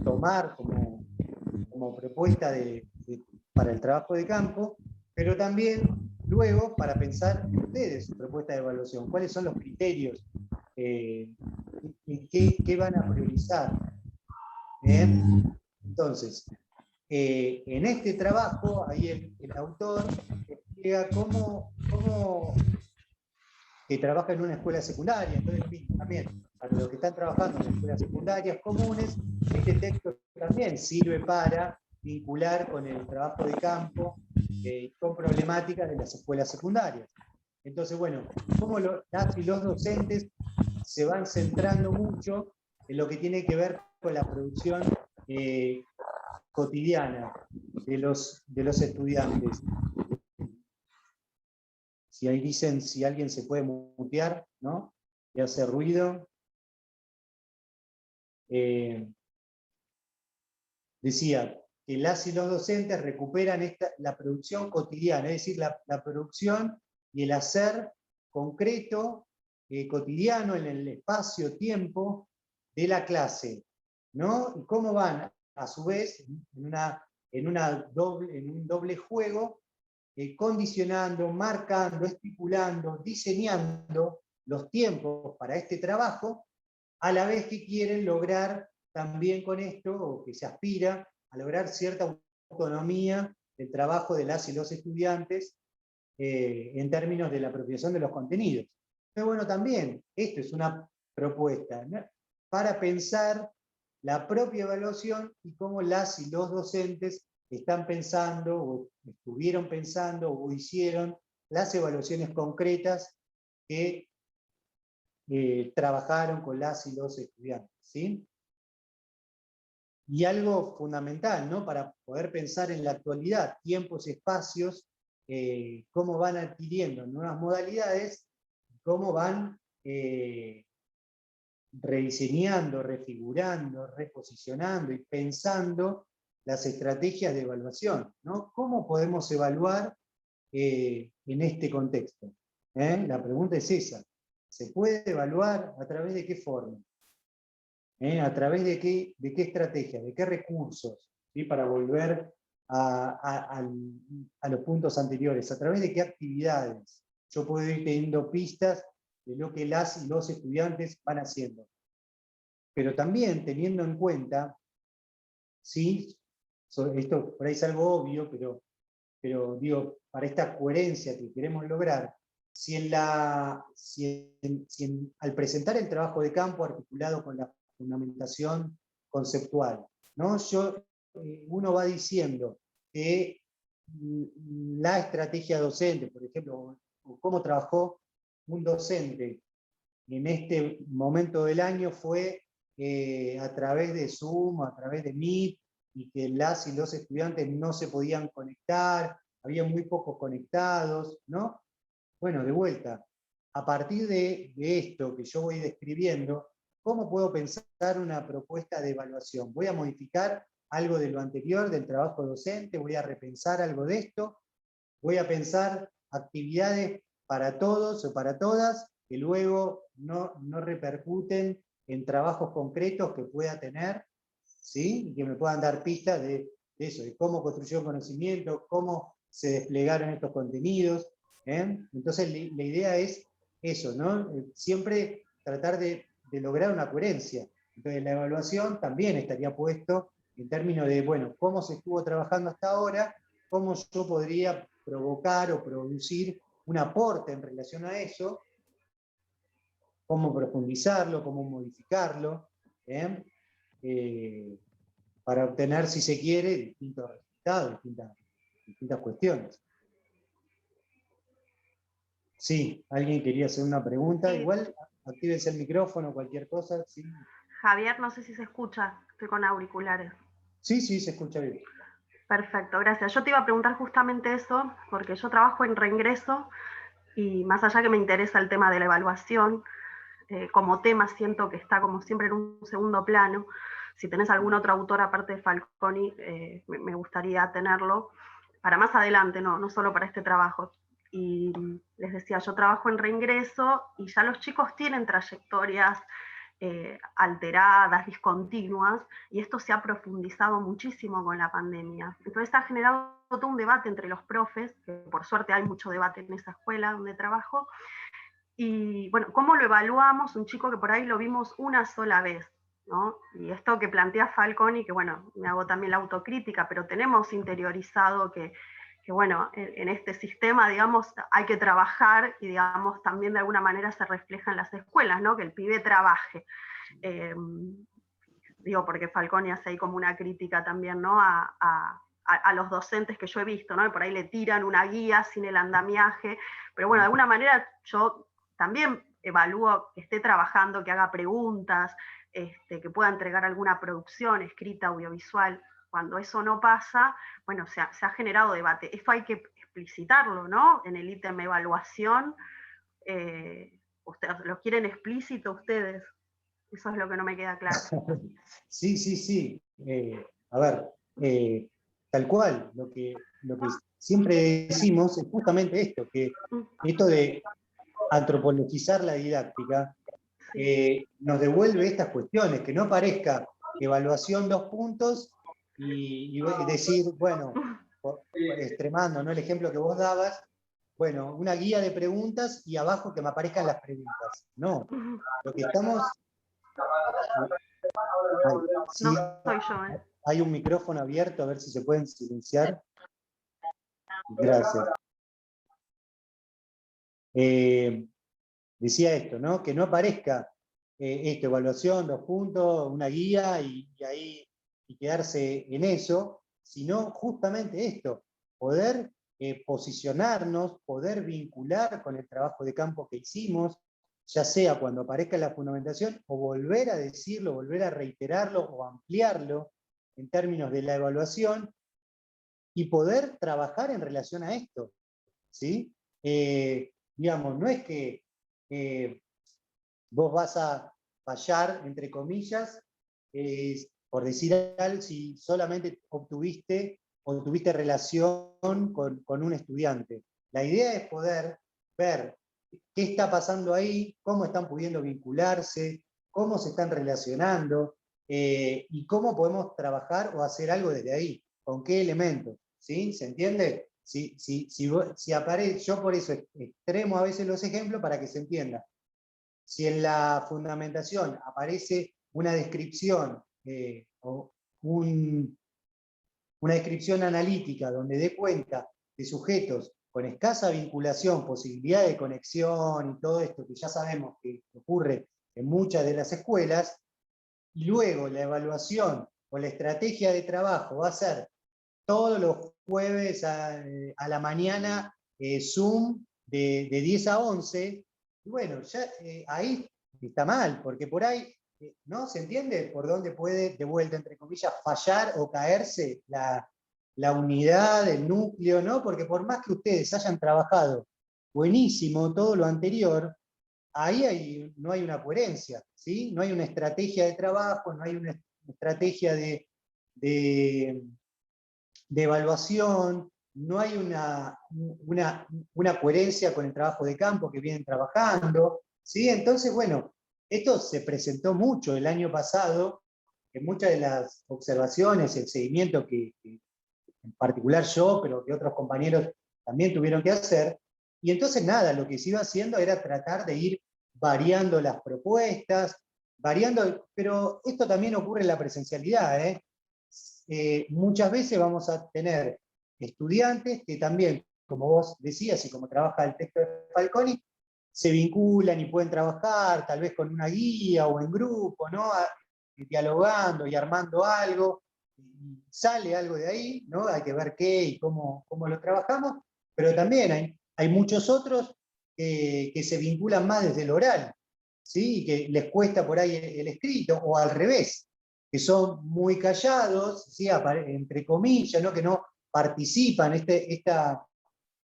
tomar como propuesta para el trabajo de campo, pero también luego para pensar ustedes su propuesta de evaluación. ¿Cuáles son los criterios? ¿Qué van a priorizar? ¿Bien? Entonces, en este trabajo, ahí el autor explica cómo que trabaja en una escuela secundaria, entonces también para los que están trabajando en escuelas secundarias comunes, este texto también sirve para vincular con el trabajo de campo, con problemáticas de las escuelas secundarias. Entonces, bueno, cómo las y los docentes se van centrando mucho en lo que tiene que ver con la producción cotidiana de los estudiantes. Si ahí dicen si alguien se puede mutear, ¿no? Y hace ruido. Decía que las y los docentes recuperan la producción cotidiana, es decir, la producción y el hacer concreto, cotidiano, en el espacio-tiempo de la clase, ¿no? Y cómo van, a su vez, en un doble juego, condicionando, marcando, estipulando, diseñando los tiempos para este trabajo, a la vez que quieren lograr también con esto, o que se aspira a lograr cierta autonomía del trabajo de las y los estudiantes en términos de la apropiación de los contenidos. Pero bueno, también esto es una propuesta, ¿no?, para pensar la propia evaluación y cómo las y los docentes están pensando, o estuvieron pensando, o hicieron las evaluaciones concretas que trabajaron con las y los estudiantes, ¿sí? Y algo fundamental, ¿no?, para poder pensar en la actualidad, tiempos y espacios, cómo van adquiriendo nuevas modalidades, cómo van rediseñando, refigurando, reposicionando y pensando las estrategias de evaluación, ¿no? ¿Cómo podemos evaluar en este contexto? La pregunta es esa. ¿Se puede evaluar a través de qué forma? ¿A través de qué estrategia? ¿De qué recursos? ¿Sí? Para volver a los puntos anteriores, a través de qué actividades yo puedo ir teniendo pistas de lo que las y los estudiantes van haciendo. Pero también teniendo en cuenta, ¿sí? Esto por ahí es algo obvio, pero digo, para esta coherencia que queremos lograr, al presentar el trabajo de campo articulado con la fundamentación conceptual, ¿no? Uno va diciendo que la estrategia docente, por ejemplo, o cómo trabajó un docente en este momento del año fue a través de Zoom, a través de Meet, y que las y los estudiantes no se podían conectar, había muy pocos conectados, ¿no? Bueno, de vuelta, a partir de esto que yo voy describiendo, ¿cómo puedo pensar una propuesta de evaluación? ¿Voy a modificar algo de lo anterior, del trabajo docente? ¿Voy a repensar algo de esto? ¿Voy a pensar actividades para todos o para todas que luego no repercuten en trabajos concretos que pueda tener, ¿sí? Y que me puedan dar pistas de eso, de cómo construyó el conocimiento, cómo se desplegaron estos contenidos? Entonces la idea es eso, ¿no? Siempre tratar de lograr una coherencia. Entonces la evaluación también estaría puesto en términos de, bueno, cómo se estuvo trabajando hasta ahora, cómo yo podría provocar o producir un aporte en relación a eso, cómo profundizarlo, cómo modificarlo, para obtener, si se quiere, distintos resultados, distintas cuestiones. Sí, alguien quería hacer una pregunta. Igual, actívense el micrófono, cualquier cosa. Sí. Javier, no sé si se escucha, estoy con auriculares. Sí, se escucha bien. Perfecto, gracias. Yo te iba a preguntar justamente eso, porque yo trabajo en reingreso y más allá que me interesa el tema de la evaluación, como tema siento que está como siempre en un segundo plano. Si tenés algún otro autor aparte de Falconi, me gustaría tenerlo para más adelante, no solo para este trabajo. Y les decía, yo trabajo en reingreso y ya los chicos tienen trayectorias alteradas, discontinuas, y esto se ha profundizado muchísimo con la pandemia. Entonces ha generado todo un debate entre los profes, que por suerte hay mucho debate en esa escuela donde trabajo, y bueno, ¿cómo lo evaluamos? Un chico que por ahí lo vimos una sola vez, ¿no? Y esto que plantea Falconi, que bueno, me hago también la autocrítica, pero tenemos interiorizado que bueno, en este sistema, digamos, hay que trabajar y, digamos, también de alguna manera se refleja en las escuelas, ¿no? Que el pibe trabaje. Digo, porque Falconi hace ahí como una crítica también, ¿no? A los docentes que yo he visto, ¿no? Y por ahí le tiran una guía sin el andamiaje, pero bueno, de alguna manera yo también evalúo que esté trabajando, que haga preguntas, que pueda entregar alguna producción escrita, audiovisual. Cuando eso no pasa, bueno, se ha generado debate. Esto hay que explicitarlo, ¿no? En el ítem evaluación, ustedes, ¿lo quieren explícito ustedes? Eso es lo que no me queda claro. Sí. A ver, tal cual, lo que siempre decimos es justamente esto, que esto de antropologizar la didáctica nos devuelve estas cuestiones, que no parezca evaluación 2 puntos y decir, bueno, extremando, ¿no? El ejemplo que vos dabas, bueno, una guía de preguntas y abajo que me aparezcan las preguntas. No, lo que estamos... Sí, no soy yo, ¿eh? Hay un micrófono abierto, a ver si se pueden silenciar. Gracias. Decía esto, ¿no? Que no aparezca esto, evaluación, 2 puntos, una guía y quedarse en eso, sino justamente esto, poder posicionarnos, poder vincular con el trabajo de campo que hicimos, ya sea cuando aparezca la fundamentación, o volver a decirlo, volver a reiterarlo o ampliarlo en términos de la evaluación, y poder trabajar en relación a esto, ¿sí? Digamos, no es que vos vas a fallar, entre comillas, por decir algo, si solamente tuviste relación con un estudiante. La idea es poder ver qué está pasando ahí, cómo están pudiendo vincularse, cómo se están relacionando, y cómo podemos trabajar o hacer algo desde ahí. con qué elementos, ¿sí? ¿Se entiende? Si aparece, yo por eso extremo a veces los ejemplos para que se entienda. Si en la fundamentación aparece una descripción o una descripción analítica donde dé cuenta de sujetos con escasa vinculación, posibilidad de conexión y todo esto que ya sabemos que ocurre en muchas de las escuelas, y luego la evaluación o la estrategia de trabajo va a ser todos los jueves a la mañana Zoom de 10 a 11, y bueno, ya ahí está mal, porque por ahí, ¿no? ¿Se entiende por dónde puede, de vuelta, entre comillas, fallar o caerse la unidad, el núcleo, ¿no? Porque por más que ustedes hayan trabajado buenísimo todo lo anterior, ahí no hay una coherencia, ¿sí? No hay una estrategia de trabajo, no hay una estrategia de evaluación, no hay una coherencia con el trabajo de campo que vienen trabajando, ¿sí? Entonces, bueno, esto se presentó mucho el año pasado, en muchas de las observaciones, el seguimiento que en particular yo, pero que otros compañeros también tuvieron que hacer, y entonces nada, lo que se iba haciendo era tratar de ir variando las propuestas, variando, pero esto también ocurre en la presencialidad, ¿eh? Muchas veces vamos a tener estudiantes que también, como vos decías y como trabaja el texto de Falconi, se vinculan y pueden trabajar tal vez con una guía o en grupo, ¿no? Dialogando y armando algo, y sale algo de ahí, ¿no? Hay que ver qué y cómo lo trabajamos, pero también hay muchos otros que se vinculan más desde el oral, ¿sí? Y que les cuesta por ahí el escrito, o al revés, que son muy callados, ¿sí? Entre comillas, ¿no? Que no participan, esta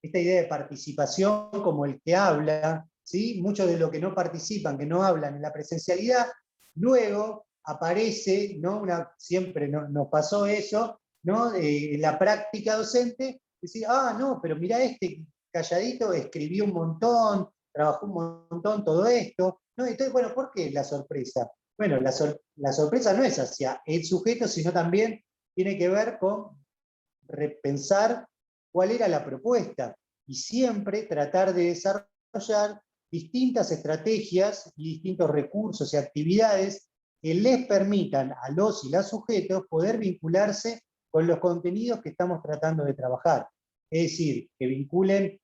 idea de participación como el que habla, ¿sí? Muchos de los que no participan, que no hablan en la presencialidad, luego aparece, ¿no? Siempre nos pasó eso, ¿no? En la práctica docente, decir, no, pero mirá este calladito, escribió un montón, trabajó un montón todo esto, ¿no? Entonces, bueno, ¿por qué la sorpresa? Bueno, la sorpresa no es hacia el sujeto, sino también tiene que ver con repensar cuál era la propuesta y siempre tratar de desarrollar distintas estrategias y distintos recursos y actividades que les permitan a los y las sujetos poder vincularse con los contenidos que estamos tratando de trabajar. Es decir, que vinculen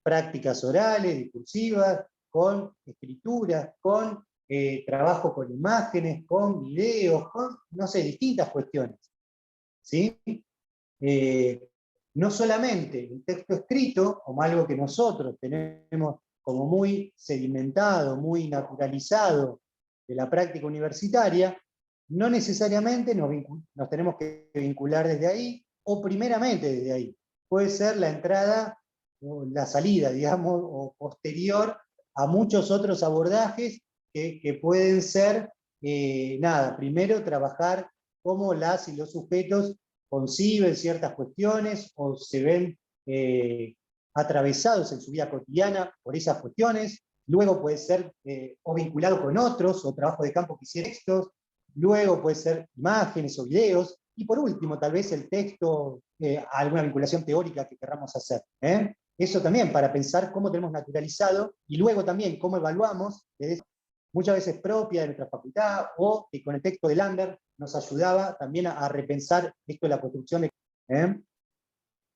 prácticas orales, discursivas, con escrituras, con trabajo con imágenes, con videos, con, no sé, distintas cuestiones. ¿Sí? No solamente el texto escrito, como algo que nosotros tenemos como muy sedimentado, muy naturalizado de la práctica universitaria, no necesariamente nos tenemos que vincular desde ahí, o primeramente desde ahí. Puede ser la entrada o la salida, digamos, o posterior a muchos otros abordajes que pueden ser, nada, primero trabajar cómo las y los sujetos conciben ciertas cuestiones o se ven atravesados en su vida cotidiana por esas cuestiones. Luego puede ser o vinculado con otros, o trabajo de campo que hiciera textos. Luego puede ser imágenes o videos. Y por último, tal vez el texto, alguna vinculación teórica que querramos hacer. Eso también para pensar cómo tenemos naturalizado y luego también cómo evaluamos, muchas veces propia de nuestra facultad, o que con el texto de Lander nos ayudaba también a repensar esto de la construcción de...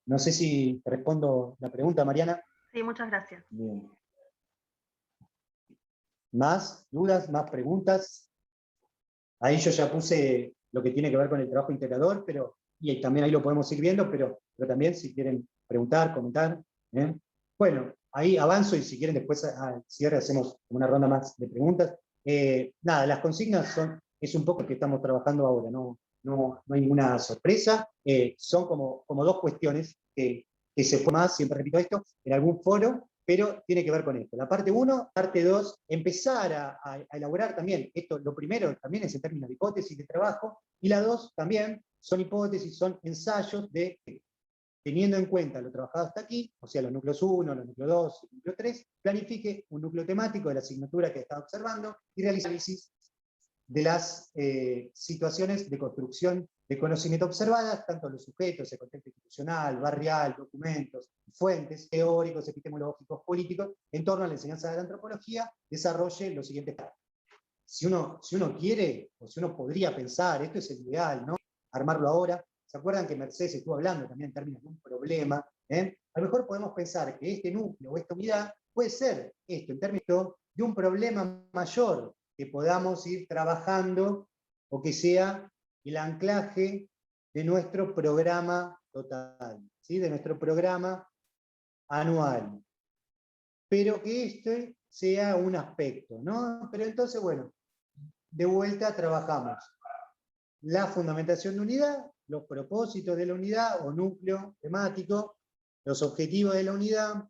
No sé si te respondo la pregunta, Mariana. Sí, muchas gracias. Bien. ¿Más dudas, más preguntas? Ahí yo ya puse lo que tiene que ver con el trabajo integrador, y también ahí lo podemos ir viendo, pero también si quieren preguntar, comentar. Bueno, ahí avanzo y si quieren después al cierre hacemos una ronda más de preguntas. Nada, las consignas es un poco lo que estamos trabajando ahora, no hay ninguna sorpresa. Son como dos cuestiones que se fue más, siempre repito esto, en algún foro, pero tiene que ver con esto. La parte 1, parte 2, empezar a elaborar también, esto lo primero también es en términos de hipótesis de trabajo, y la 2 también son hipótesis, son ensayos de, teniendo en cuenta lo trabajado hasta aquí, o sea, los núcleos 1, los núcleos 2, el núcleo 3, planifique un núcleo temático de la asignatura que está observando y realice análisis de las situaciones de construcción de conocimiento observadas, tanto los sujetos, el contexto institucional, barrial, documentos, fuentes, teóricos, epistemológicos, políticos, en torno a la enseñanza de la antropología, desarrolle los siguientes pasos. Si uno quiere, o si uno podría pensar, esto es el ideal, ¿no? Armarlo ahora. ¿Se acuerdan que Mercedes estuvo hablando también en términos de un problema? A lo mejor podemos pensar que este núcleo o esta unidad puede ser esto, en términos de un problema mayor que podamos ir trabajando o que sea el anclaje de nuestro programa total, ¿sí? De nuestro programa anual. Pero que este sea un aspecto, ¿no? Pero entonces, bueno, de vuelta trabajamos la fundamentación de unidad, los propósitos de la unidad o núcleo temático, los objetivos de la unidad,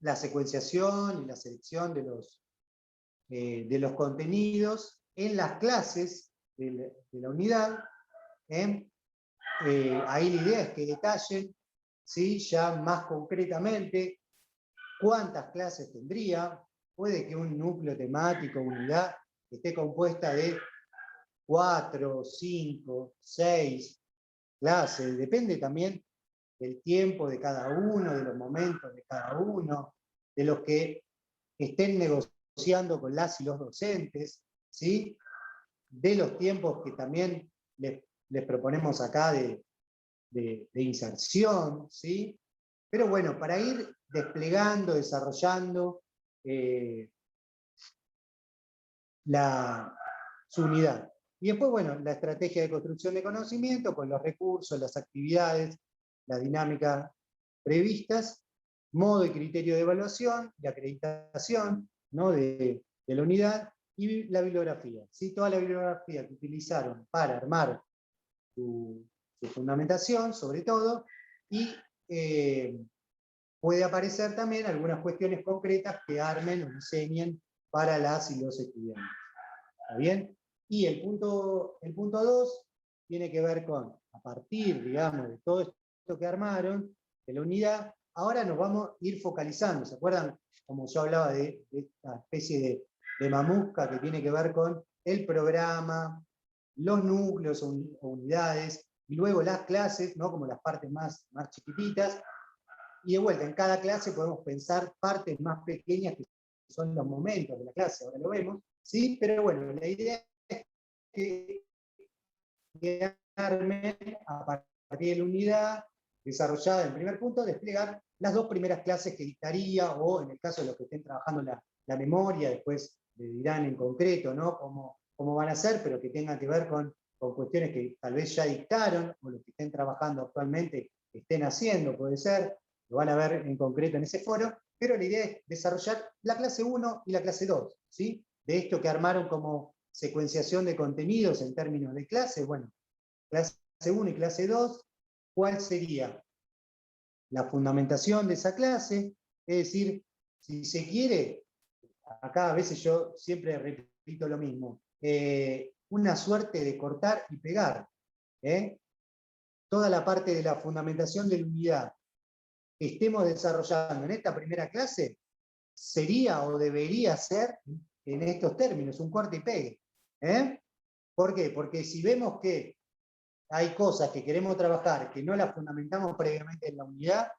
la secuenciación y la selección de los contenidos en las clases de la unidad. Ahí la idea es que detallen, ¿sí? Ya más concretamente cuántas clases tendría. Puede que un núcleo temático, unidad, esté compuesta de 4, 5, 6 clases, depende también del tiempo de cada uno, de los momentos de cada uno, de los que estén negociando con las y los docentes, ¿sí? De los tiempos que también les proponemos acá de inserción, ¿sí? Pero bueno, para ir desplegando, desarrollando su unidad. Y después, bueno, la estrategia de construcción de conocimiento con los recursos, las actividades, la dinámica previstas, modo y criterio de evaluación, de acreditación, ¿no? de la unidad, y la bibliografía. ¿Sí? Toda la bibliografía que utilizaron para armar su fundamentación, sobre todo, y puede aparecer también algunas cuestiones concretas que armen o diseñen para las y los estudiantes. ¿Está bien? Y el punto 2 tiene que ver con, a partir, digamos, de todo esto que armaron, de la unidad, ahora nos vamos a ir focalizando. ¿Se acuerdan? Como yo hablaba de esta especie de mamusca que tiene que ver con el programa, los núcleos o unidades, y luego las clases, ¿no? Como las partes más chiquititas. Y de vuelta, en cada clase podemos pensar partes más pequeñas que son los momentos de la clase, ahora lo vemos, ¿sí? Pero bueno, la idea es que armen a partir de la unidad desarrollada en primer punto, desplegar las 2 primeras clases que dictaría, o en el caso de los que estén trabajando la memoria, después le dirán en concreto, ¿no? Cómo van a hacer, pero que tengan que ver con cuestiones que tal vez ya dictaron, o los que estén trabajando actualmente estén haciendo, puede ser, lo van a ver en concreto en ese foro, pero la idea es desarrollar la clase 1 y la clase 2, ¿sí? De esto que armaron como secuenciación de contenidos en términos de clase, bueno, clase 1 y clase 2, ¿cuál sería la fundamentación de esa clase? Es decir, si se quiere, acá a veces yo siempre repito lo mismo, una suerte de cortar y pegar. Toda la parte de la fundamentación de la unidad que estemos desarrollando en esta primera clase sería o debería ser en estos términos, un corte y pegue. ¿Por qué? Porque si vemos que hay cosas que queremos trabajar que no las fundamentamos previamente en la unidad,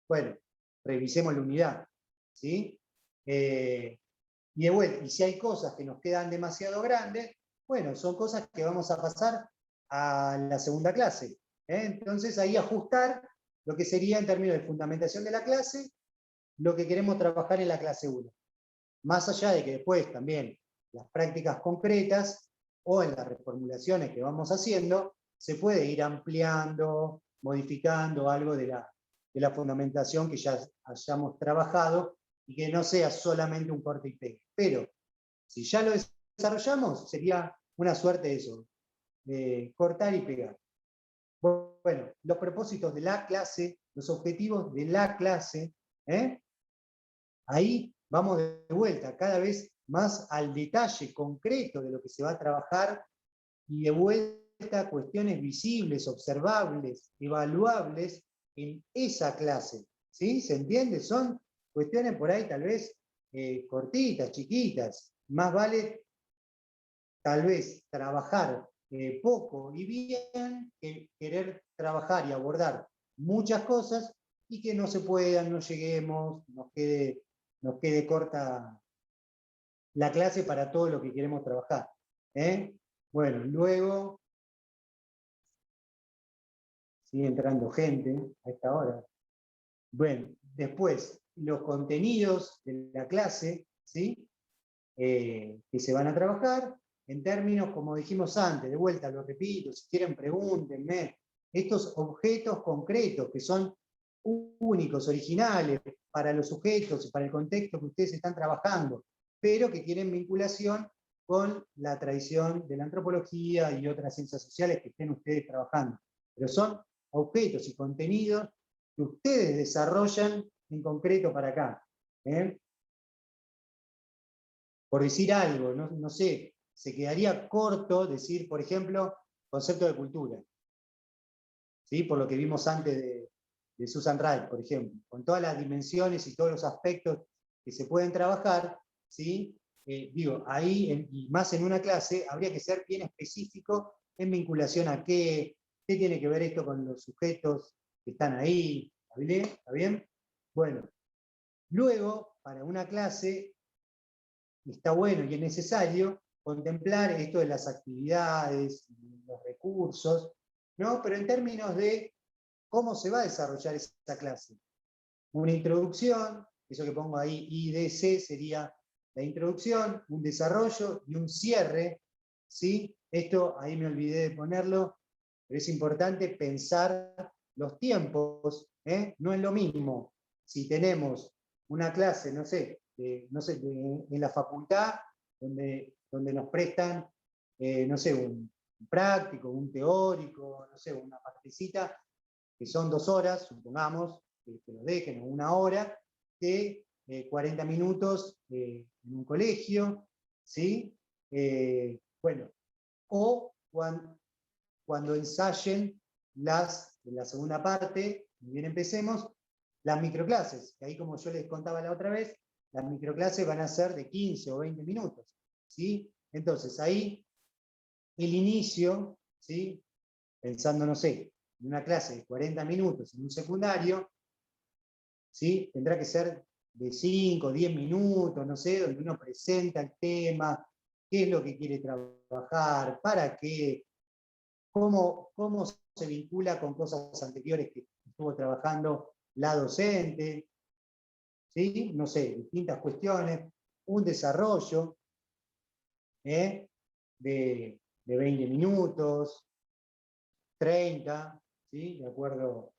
bueno, revisemos la unidad, ¿sí? Y de vuelta, y si hay cosas que nos quedan demasiado grandes, bueno, son cosas que vamos a pasar a la segunda clase. Entonces ahí ajustar lo que sería en términos de fundamentación de la clase, lo que queremos trabajar en la clase 1. Más allá de que después también las prácticas concretas o en las reformulaciones que vamos haciendo, se puede ir ampliando, modificando algo de la fundamentación que ya hayamos trabajado y que no sea solamente un corte y pegue. Pero si ya lo desarrollamos, sería una suerte de eso, de cortar y pegar. Bueno, los propósitos de la clase, los objetivos de la clase, ahí vamos de vuelta, cada vez más al detalle concreto de lo que se va a trabajar y de vuelta a cuestiones visibles, observables, evaluables en esa clase. ¿Sí? ¿Se entiende? Son cuestiones por ahí tal vez cortitas, chiquitas. Más vale tal vez trabajar poco y bien que querer trabajar y abordar muchas cosas y que no se puedan, no lleguemos, nos quede corta la clase para todo lo que queremos trabajar. Bueno, luego sigue entrando gente a esta hora. Bueno, después, los contenidos de la clase, ¿sí? Que se van a trabajar en términos, como dijimos antes, de vuelta lo repito, si quieren pregúntenme, estos objetos concretos que son únicos, originales para los sujetos y para el contexto que ustedes están trabajando, pero que tienen vinculación con la tradición de la antropología y otras ciencias sociales que estén ustedes trabajando. Pero son objetos y contenidos que ustedes desarrollan en concreto para acá. Por decir algo, no sé, se quedaría corto decir, por ejemplo, concepto de cultura, ¿sí? Por lo que vimos antes de Susan Wright, por ejemplo, con todas las dimensiones y todos los aspectos que se pueden trabajar, ¿sí? Digo, ahí, y más en una clase, habría que ser bien específico en vinculación a qué tiene que ver esto con los sujetos que están ahí, ¿está bien? Bueno, luego, para una clase, está bueno y es necesario contemplar esto de las actividades, los recursos, ¿no? Pero en términos de cómo se va a desarrollar esa clase. Una introducción, eso que pongo ahí, IDC, sería la introducción, un desarrollo y un cierre, ¿sí? Esto ahí me olvidé de ponerlo, pero es importante pensar los tiempos, no es lo mismo si tenemos una clase, no sé, en la facultad, donde nos prestan, no sé, un práctico, un teórico, no sé, una partecita, que son 2 horas, supongamos, que lo dejen, o 1 hora, que 40 minutos en un colegio, ¿sí? Bueno, o cuando ensayen en la segunda parte, bien empecemos, las microclases, que ahí como yo les contaba la otra vez, las microclases van a ser de 15 o 20 minutos, ¿sí? Entonces ahí el inicio, ¿sí? Pensando, no sé, en una clase de 40 minutos en un secundario, ¿sí? Tendrá que ser de 5 o 10 minutos, no sé, donde uno presenta el tema, qué es lo que quiere trabajar, para qué, cómo se vincula con cosas anteriores que estuvo trabajando la docente, ¿sí? No sé, distintas cuestiones, un desarrollo de 20 minutos, 30, ¿sí? De acuerdo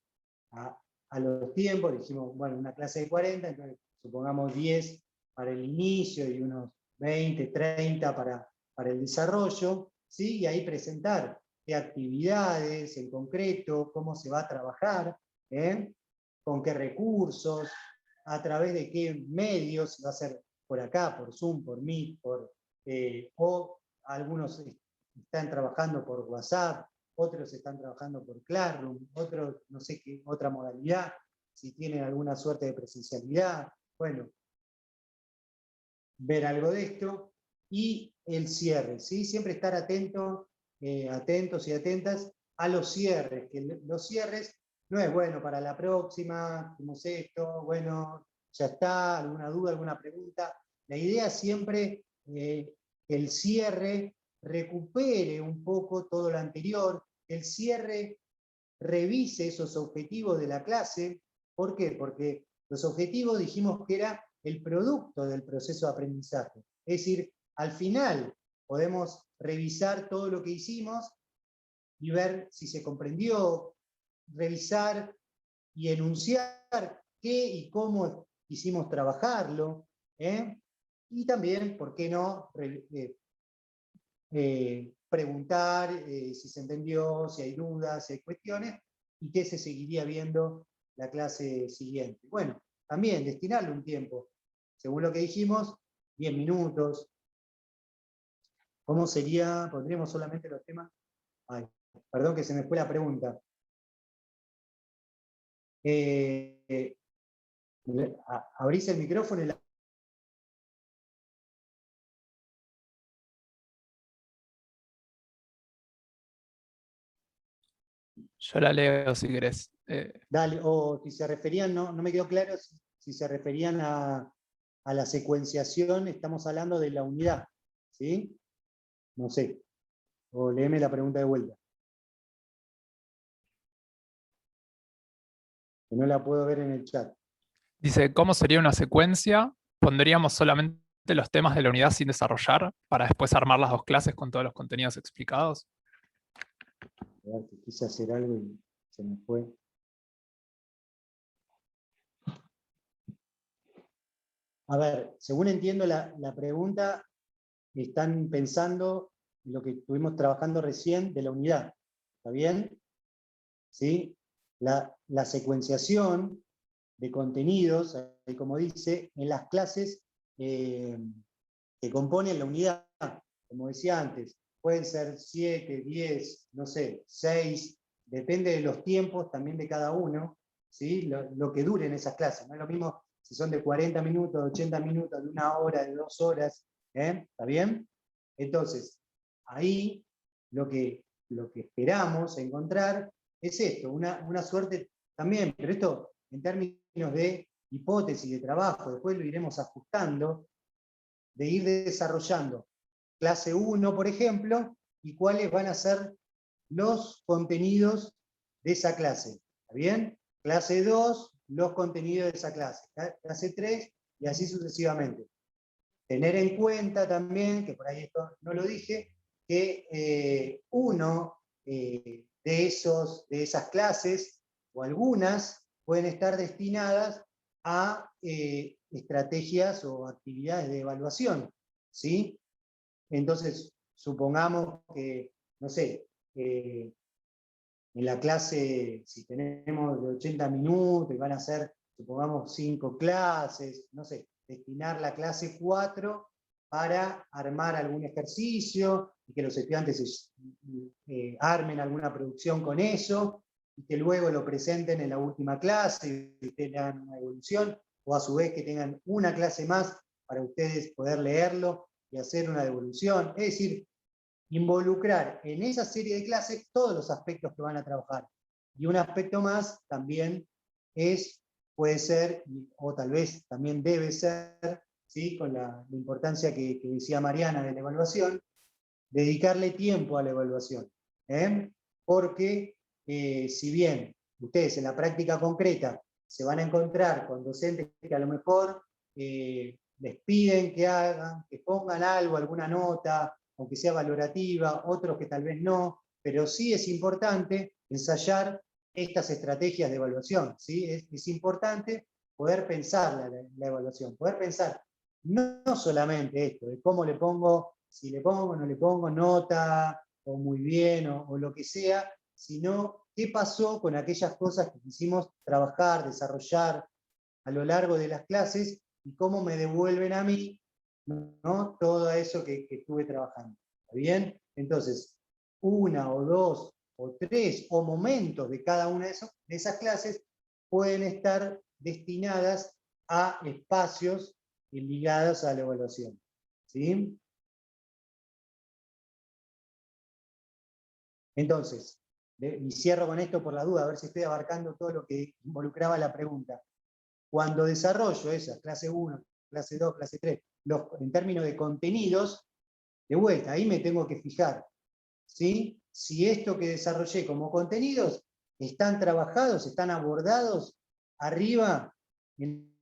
a los tiempos, dijimos, bueno, una clase de 40, entonces supongamos 10 para el inicio y unos 20, 30 para el desarrollo, ¿sí? Y ahí presentar qué actividades en concreto, cómo se va a trabajar, con qué recursos, a través de qué medios, va a ser por acá, por Zoom, por Meet, o algunos están trabajando por WhatsApp, otros están trabajando por Classroom, otros no sé qué otra modalidad, si tienen alguna suerte de presencialidad. Bueno, ver algo de esto. Y el cierre, ¿sí? Siempre estar atentos y atentas a los cierres, que los cierres no es bueno para la próxima, como es esto, bueno, ya está, alguna duda, alguna pregunta. La idea siempre que el cierre recupere un poco todo lo anterior, el cierre revise esos objetivos de la clase. ¿Por qué? Porque los objetivos dijimos que era el producto del proceso de aprendizaje. Es decir, al final podemos revisar todo lo que hicimos y ver si se comprendió, revisar y enunciar qué y cómo quisimos trabajarlo, y también, ¿por qué no?, preguntar si se entendió, si hay dudas, si hay cuestiones, y qué se seguiría viendo la clase siguiente. Bueno, también destinarle un tiempo, según lo que dijimos, 10 minutos. ¿Cómo sería? ¿Pondríamos solamente los temas? Ay, perdón que se me fue la pregunta. Abrís el micrófono y la Yo la leo si querés. Dale, o si se referían, no me quedó claro si se referían a la secuenciación, estamos hablando de la unidad, ¿sí? No sé, o léeme la pregunta de vuelta. Que no la puedo ver en el chat. Dice, ¿cómo sería una secuencia? ¿Pondríamos solamente los temas de la unidad sin desarrollar para después armar las dos clases con todos los contenidos explicados? A ver, que quise hacer algo y se me fue. A ver, según entiendo la pregunta, están pensando en lo que estuvimos trabajando recién de la unidad. ¿Está bien? ¿Sí? La secuenciación de contenidos, como dice, en las clases que componen la unidad, como decía antes, pueden ser 7, 10, no sé, 6, depende de los tiempos también de cada uno, ¿sí? Lo que duren esas clases. No es lo mismo si son de 40 minutos, de 80 minutos, de 1 hora, de 2 horas, ¿está bien? Entonces, ahí lo que esperamos encontrar es esto, una suerte también, pero esto en términos de hipótesis de trabajo, después lo iremos ajustando, de ir desarrollando clase 1, por ejemplo, y cuáles van a ser los contenidos de esa clase. ¿Está bien? Clase 2, los contenidos de esa clase. Clase 3, y así sucesivamente. Tener en cuenta también, que por ahí esto no lo dije, que uno de esas clases, o algunas, pueden estar destinadas a estrategias o actividades de evaluación, ¿sí? Entonces, supongamos que, no sé, en la clase, si tenemos de 80 minutos y van a ser, supongamos, 5 clases, no sé, destinar la clase 4 para armar algún ejercicio y que los estudiantes armen alguna producción con eso y que luego lo presenten en la última clase y tengan una devolución, o a su vez que tengan una clase más para ustedes poder leerlo y hacer una devolución. Es decir, involucrar en esa serie de clases todos los aspectos que van a trabajar. Y un aspecto más también puede ser, o tal vez también debe ser, ¿sí? Con la importancia que decía Mariana de la evaluación, dedicarle tiempo a la evaluación. Porque si bien ustedes en la práctica concreta se van a encontrar con docentes que a lo mejor les piden que hagan, que pongan algo, alguna nota, aunque sea valorativa, otros que tal vez no, pero sí es importante ensayar estas estrategias de evaluación, ¿sí? Es importante poder pensar la evaluación, poder pensar no solamente esto, de cómo le pongo, si le pongo o no le pongo nota, o muy bien, o lo que sea, sino qué pasó con aquellas cosas que quisimos trabajar, desarrollar a lo largo de las clases, y cómo me devuelven a mí, ¿no? Todo eso que estuve trabajando. ¿Está bien? Entonces, una o dos o tres o momentos de cada una de esas clases pueden estar destinadas a espacios ligados a la evaluación. ¿Sí? Entonces, y cierro con esto por la duda, a ver si estoy abarcando todo lo que involucraba la pregunta. Cuando desarrollo esas, clase 1, clase 2, clase 3, en términos de contenidos, de vuelta, ahí me tengo que fijar, ¿sí? Si esto que desarrollé como contenidos están trabajados, están abordados arriba en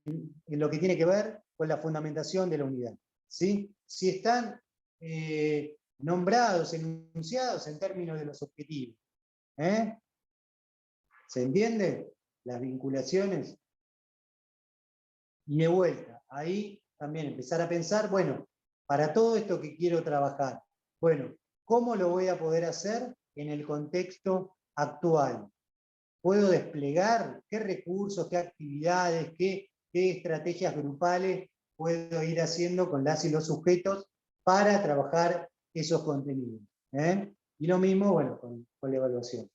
lo que tiene que ver con la fundamentación de la unidad, ¿sí? Si están nombrados, enunciados en términos de los objetivos. ¿Se entiende? Las vinculaciones. Y de vuelta, ahí también empezar a pensar, bueno, para todo esto que quiero trabajar, bueno, ¿cómo lo voy a poder hacer en el contexto actual? ¿Puedo desplegar qué recursos, qué actividades, qué estrategias grupales puedo ir haciendo con las y los sujetos para trabajar esos contenidos? Y lo mismo, bueno, con la evaluación.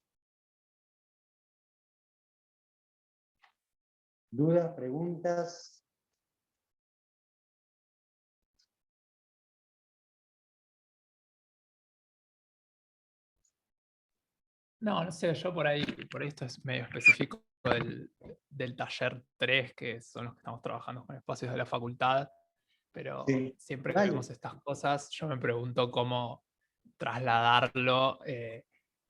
¿Dudas, preguntas? No, no sé, yo por ahí esto es medio específico del taller 3, que son los que estamos trabajando con espacios de la facultad, pero Sí, siempre que dale. vemos estas cosas, yo me pregunto cómo trasladarlo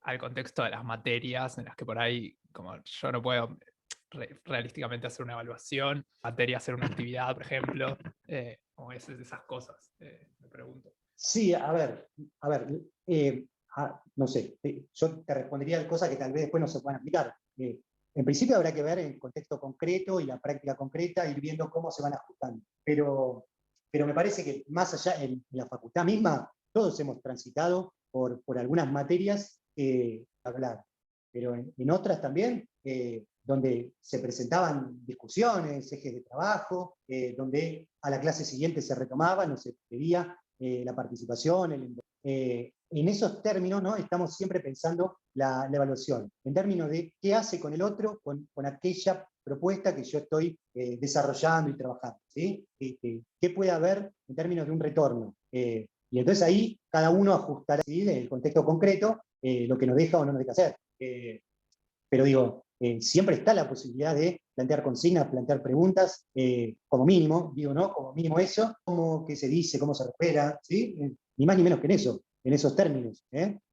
al contexto de las materias en las que por ahí, como yo no puedo realísticamente hacer una evaluación, materia hacer una actividad, por ejemplo, como esas cosas, me pregunto. Sí, a ver, no sé, yo te respondería cosas que tal vez después no se puedan aplicar. En principio habrá que ver el contexto concreto y la práctica concreta, ir viendo cómo se van ajustando. Pero me parece que más allá, en la facultad misma, todos hemos transitado por algunas materias hablar, pero en otras también, donde se presentaban discusiones, ejes de trabajo, donde a la clase siguiente se retomaba, no se pedía la participación. En esos términos, ¿no? Estamos siempre pensando la evaluación, en términos de qué hace con el otro, con aquella propuesta que yo estoy desarrollando y trabajando. ¿Sí? ¿Qué puede haber en términos de un retorno? Y entonces ahí cada uno ajustará, ¿sí?, en el contexto concreto lo que nos deja o no nos deja hacer. Pero digo, siempre está la posibilidad de plantear consignas, plantear preguntas, como mínimo, digo, ¿no? Como mínimo eso, cómo, qué se dice, cómo se recupera, ¿sí? Ni más ni menos que en esos términos,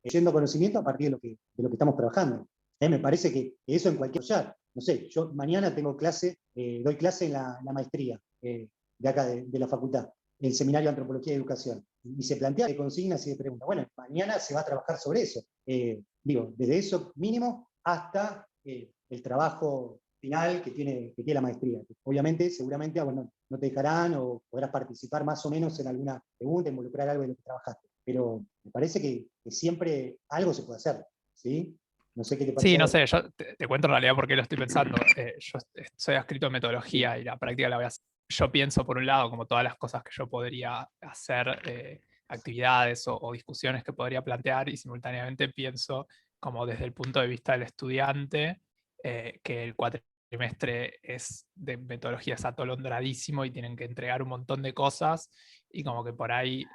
yendo conocimiento a partir de lo que estamos trabajando. Me parece que eso en cualquier lugar. No sé, yo mañana tengo clase, doy clase en la maestría de acá, de la facultad, el seminario de Antropología y Educación. Y se plantea de consignas y de preguntas. Bueno, mañana se va a trabajar sobre eso. Digo, desde eso mínimo hasta el trabajo final que tiene la maestría. Obviamente, seguramente bueno, no te dejarán o podrás participar más o menos en alguna pregunta, involucrar algo de lo que trabajaste. Pero me parece que siempre algo se puede hacer, ¿sí? No sé qué te parece Sí, a no vos. sé, yo te cuento en realidad por qué lo estoy pensando. Yo soy adscrito en metodología y la práctica la voy a hacer. Yo pienso, por un lado, como todas las cosas que yo podría hacer, actividades o discusiones que podría plantear, y simultáneamente pienso como desde el punto de vista del estudiante, que el cuatrimestre de metodología es atolondradísimo y tienen que entregar un montón de cosas, y como que por ahí,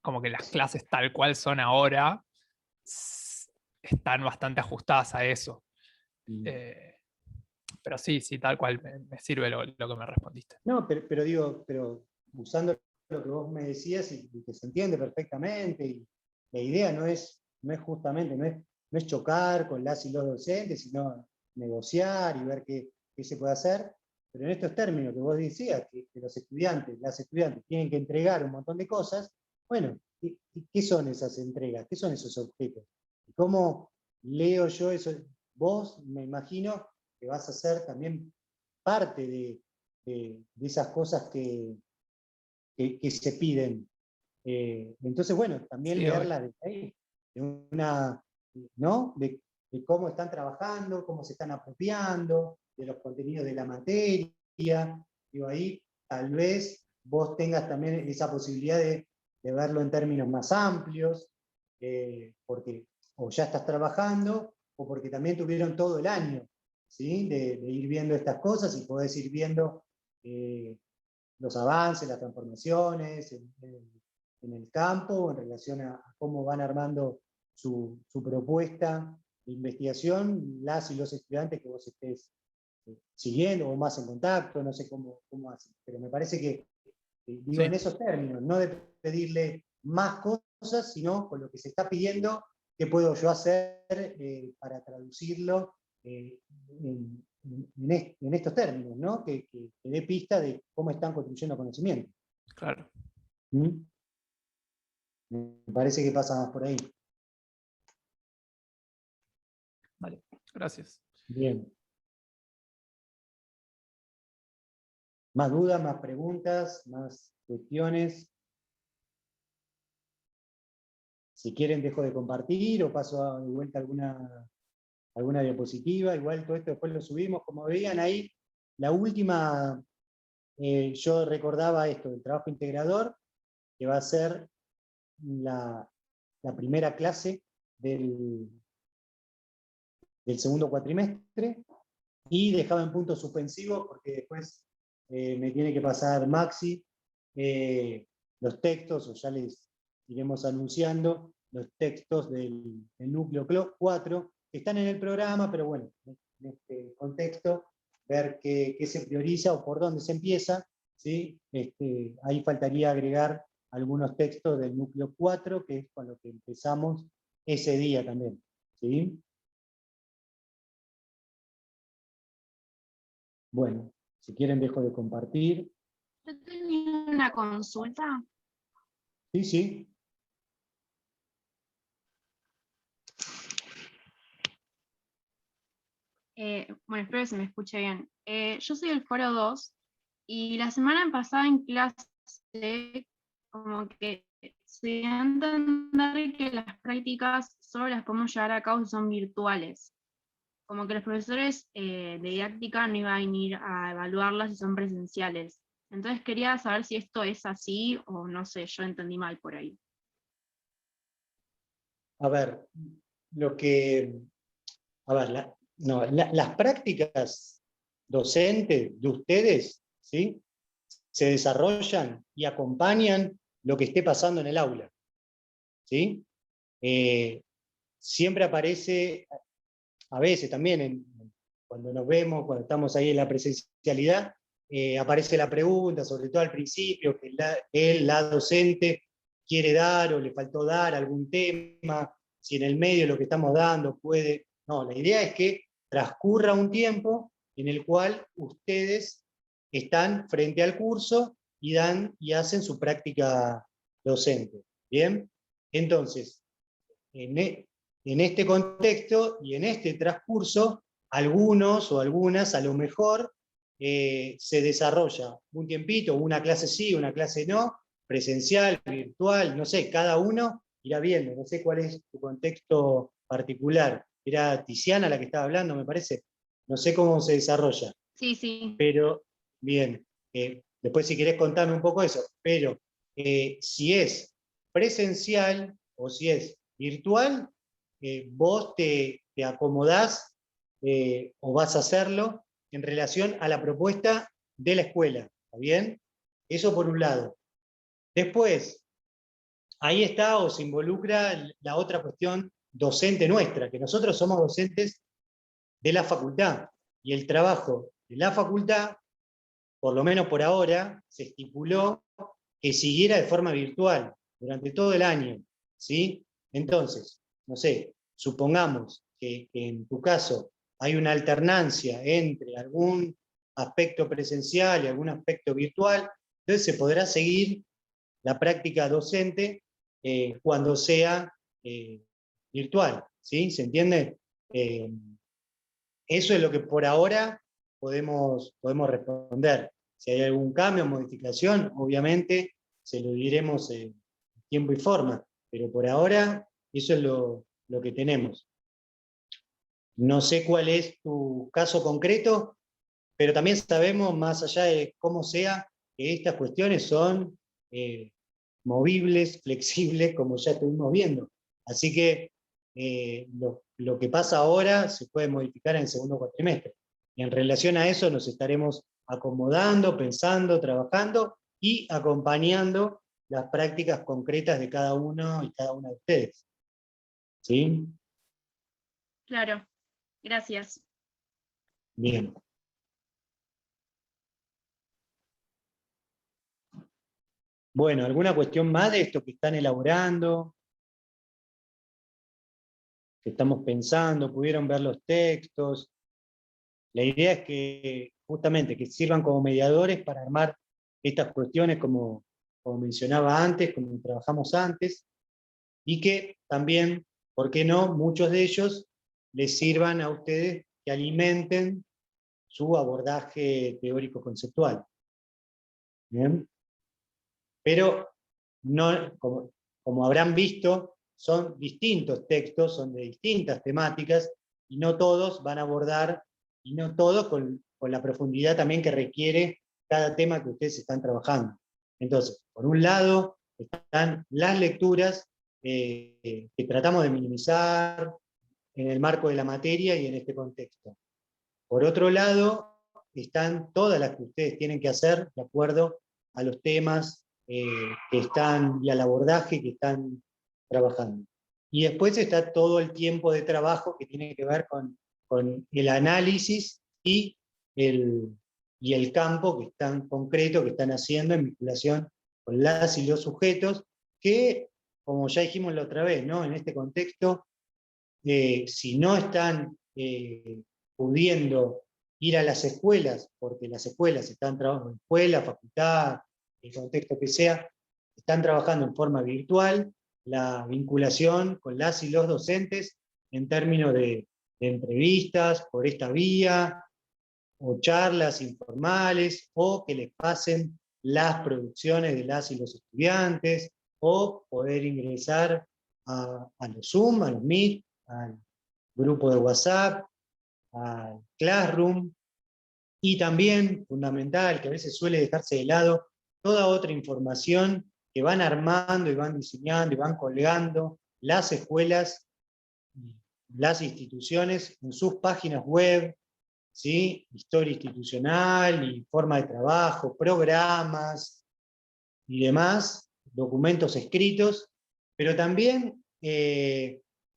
como que las clases tal cual son ahora, están bastante ajustadas a eso. Pero sí, tal cual me sirve lo que me respondiste. No, pero digo, pero usando lo que vos me decías y que se entiende perfectamente, y la idea no es justamente, no es chocar con las y los docentes, sino negociar y ver qué se puede hacer. Pero en estos términos que vos decías, que los estudiantes, las estudiantes tienen que entregar un montón de cosas, bueno, ¿qué son esas entregas? ¿Qué son esos objetos? ¿Y cómo leo yo eso? Vos, me imagino que vas a ser también parte de esas cosas que se piden. Entonces, bueno, también Sí, obvio. leerla de ahí, ¿no? De cómo están trabajando, cómo se están apropiando, de los contenidos de la materia. Digo, ahí tal vez vos tengas también esa posibilidad de verlo en términos más amplios, porque o ya estás trabajando, o porque también tuvieron todo el año, ¿sí? De ir viendo estas cosas y podés ir viendo los avances, las transformaciones en el campo en relación a cómo van armando su propuesta de investigación, las y los estudiantes que vos estés siguiendo o más en contacto, no sé cómo hacen. Pero me parece que, digo, Sí, en esos términos, no de pedirle más cosas, sino con lo que se está pidiendo, qué puedo yo hacer para traducirlo en estos términos, ¿no? Que dé pista de cómo están construyendo conocimiento. claro. ¿Mm? Me parece que pasa más por ahí. Vale, gracias. Bien. ¿Más dudas, más preguntas, más cuestiones? Si quieren dejo de compartir o paso de vuelta alguna diapositiva. Igual todo esto después lo subimos. Como veían ahí, la última, yo recordaba esto, el trabajo integrador, que va a ser la primera clase del segundo cuatrimestre, y dejaba en punto suspensivo porque después me tiene que pasar Maxi los textos, o ya les iremos anunciando los textos del núcleo 4, que están en el programa, pero bueno, en este contexto, ver qué se prioriza o por dónde se empieza, ¿sí? Ahí faltaría agregar algunos textos del núcleo 4, que es con lo que empezamos ese día también, ¿sí? Bueno, si quieren dejo de compartir. Yo tenía una consulta. Sí, sí. Bueno, espero que se me escuche bien. Yo soy del foro 2 y la semana pasada en clase como que se dio a entender que las prácticas solo las podemos llevar a cabo si son virtuales. Como que los profesores de didáctica no iban a venir a evaluarlas si son presenciales. Entonces quería saber si esto es así o no sé, yo entendí mal por ahí. A ver, las prácticas docentes de ustedes, ¿sí? Se desarrollan y acompañan lo que esté pasando en el aula, ¿sí? Siempre aparece, a veces también, cuando nos vemos, cuando estamos ahí en la presencialidad, aparece la pregunta, sobre todo al principio, que la docente quiere dar o le faltó dar algún tema, si en el medio lo que estamos dando puede... No, la idea es que transcurra un tiempo en el cual ustedes están frente al curso y hacen su práctica docente. ¿Bien? Entonces, en este contexto y en este transcurso, algunos o algunas a lo mejor se desarrolla un tiempito, una clase sí, una clase no, presencial, virtual, no sé, cada uno irá viendo, no sé cuál es tu contexto particular. Era Tiziana la que estaba hablando, me parece. No sé cómo se desarrolla. Sí, sí. Pero, bien, después si querés contarme un poco eso, pero si es presencial o si es virtual, vos te acomodás o vas a hacerlo en relación a la propuesta de la escuela, ¿está bien? Eso por un lado. Después, ahí está o se involucra la otra cuestión docente nuestra, que nosotros somos docentes de la facultad, y el trabajo de la facultad, por lo menos por ahora, se estipuló que siguiera de forma virtual durante todo el año, ¿sí? Entonces, no sé, supongamos que en tu caso hay una alternancia entre algún aspecto presencial y algún aspecto virtual, entonces se podrá seguir la práctica docente cuando sea virtual, ¿sí? ¿Se entiende? Eso es lo que por ahora podemos responder. Si hay algún cambio o modificación, obviamente se lo diremos en tiempo y forma, pero por ahora eso es lo que tenemos. No sé cuál es tu caso concreto, pero también sabemos, más allá de cómo sea, que estas cuestiones son movibles, flexibles, como ya estuvimos viendo. Así que lo que pasa ahora se puede modificar en el segundo cuatrimestre. Y en relación a eso nos estaremos acomodando, pensando, trabajando y acompañando las prácticas concretas de cada uno y cada una de ustedes. ¿Sí? Claro, gracias. Bien. Bueno, ¿alguna cuestión más de esto que están elaborando? Que estamos pensando, pudieron ver los textos. La idea es que justamente que sirvan como mediadores para armar estas cuestiones como mencionaba antes, como trabajamos antes, y que también, ¿por qué no?, muchos de ellos les sirvan a ustedes que alimenten su abordaje teórico-conceptual. ¿Bien? Pero, no, como habrán visto, son distintos textos, son de distintas temáticas, y no todos van a abordar, y no todos con la profundidad también que requiere cada tema que ustedes están trabajando. Entonces, por un lado, están las lecturas que tratamos de minimizar en el marco de la materia y en este contexto. Por otro lado, están todas las que ustedes tienen que hacer de acuerdo a los temas que están y al abordaje que están trabajando. Y después está todo el tiempo de trabajo que tiene que ver con el análisis y el campo que están concreto que están haciendo en vinculación con las y los sujetos, que, como ya dijimos la otra vez, ¿no? En este contexto, si no están pudiendo ir a las escuelas, porque las escuelas están trabajando en escuela, facultad, el contexto que sea, están trabajando en forma virtual, la vinculación con las y los docentes en términos de entrevistas por esta vía, o charlas informales, o que les pasen las producciones de las y los estudiantes, o poder ingresar a los Zoom, a los Meet, al grupo de WhatsApp, al Classroom, y también, fundamental, que a veces suele dejarse de lado, toda otra información que van armando y van diseñando y van colgando las escuelas, las instituciones en sus páginas web, ¿sí? Historia institucional y forma de trabajo, programas y demás, documentos escritos, pero también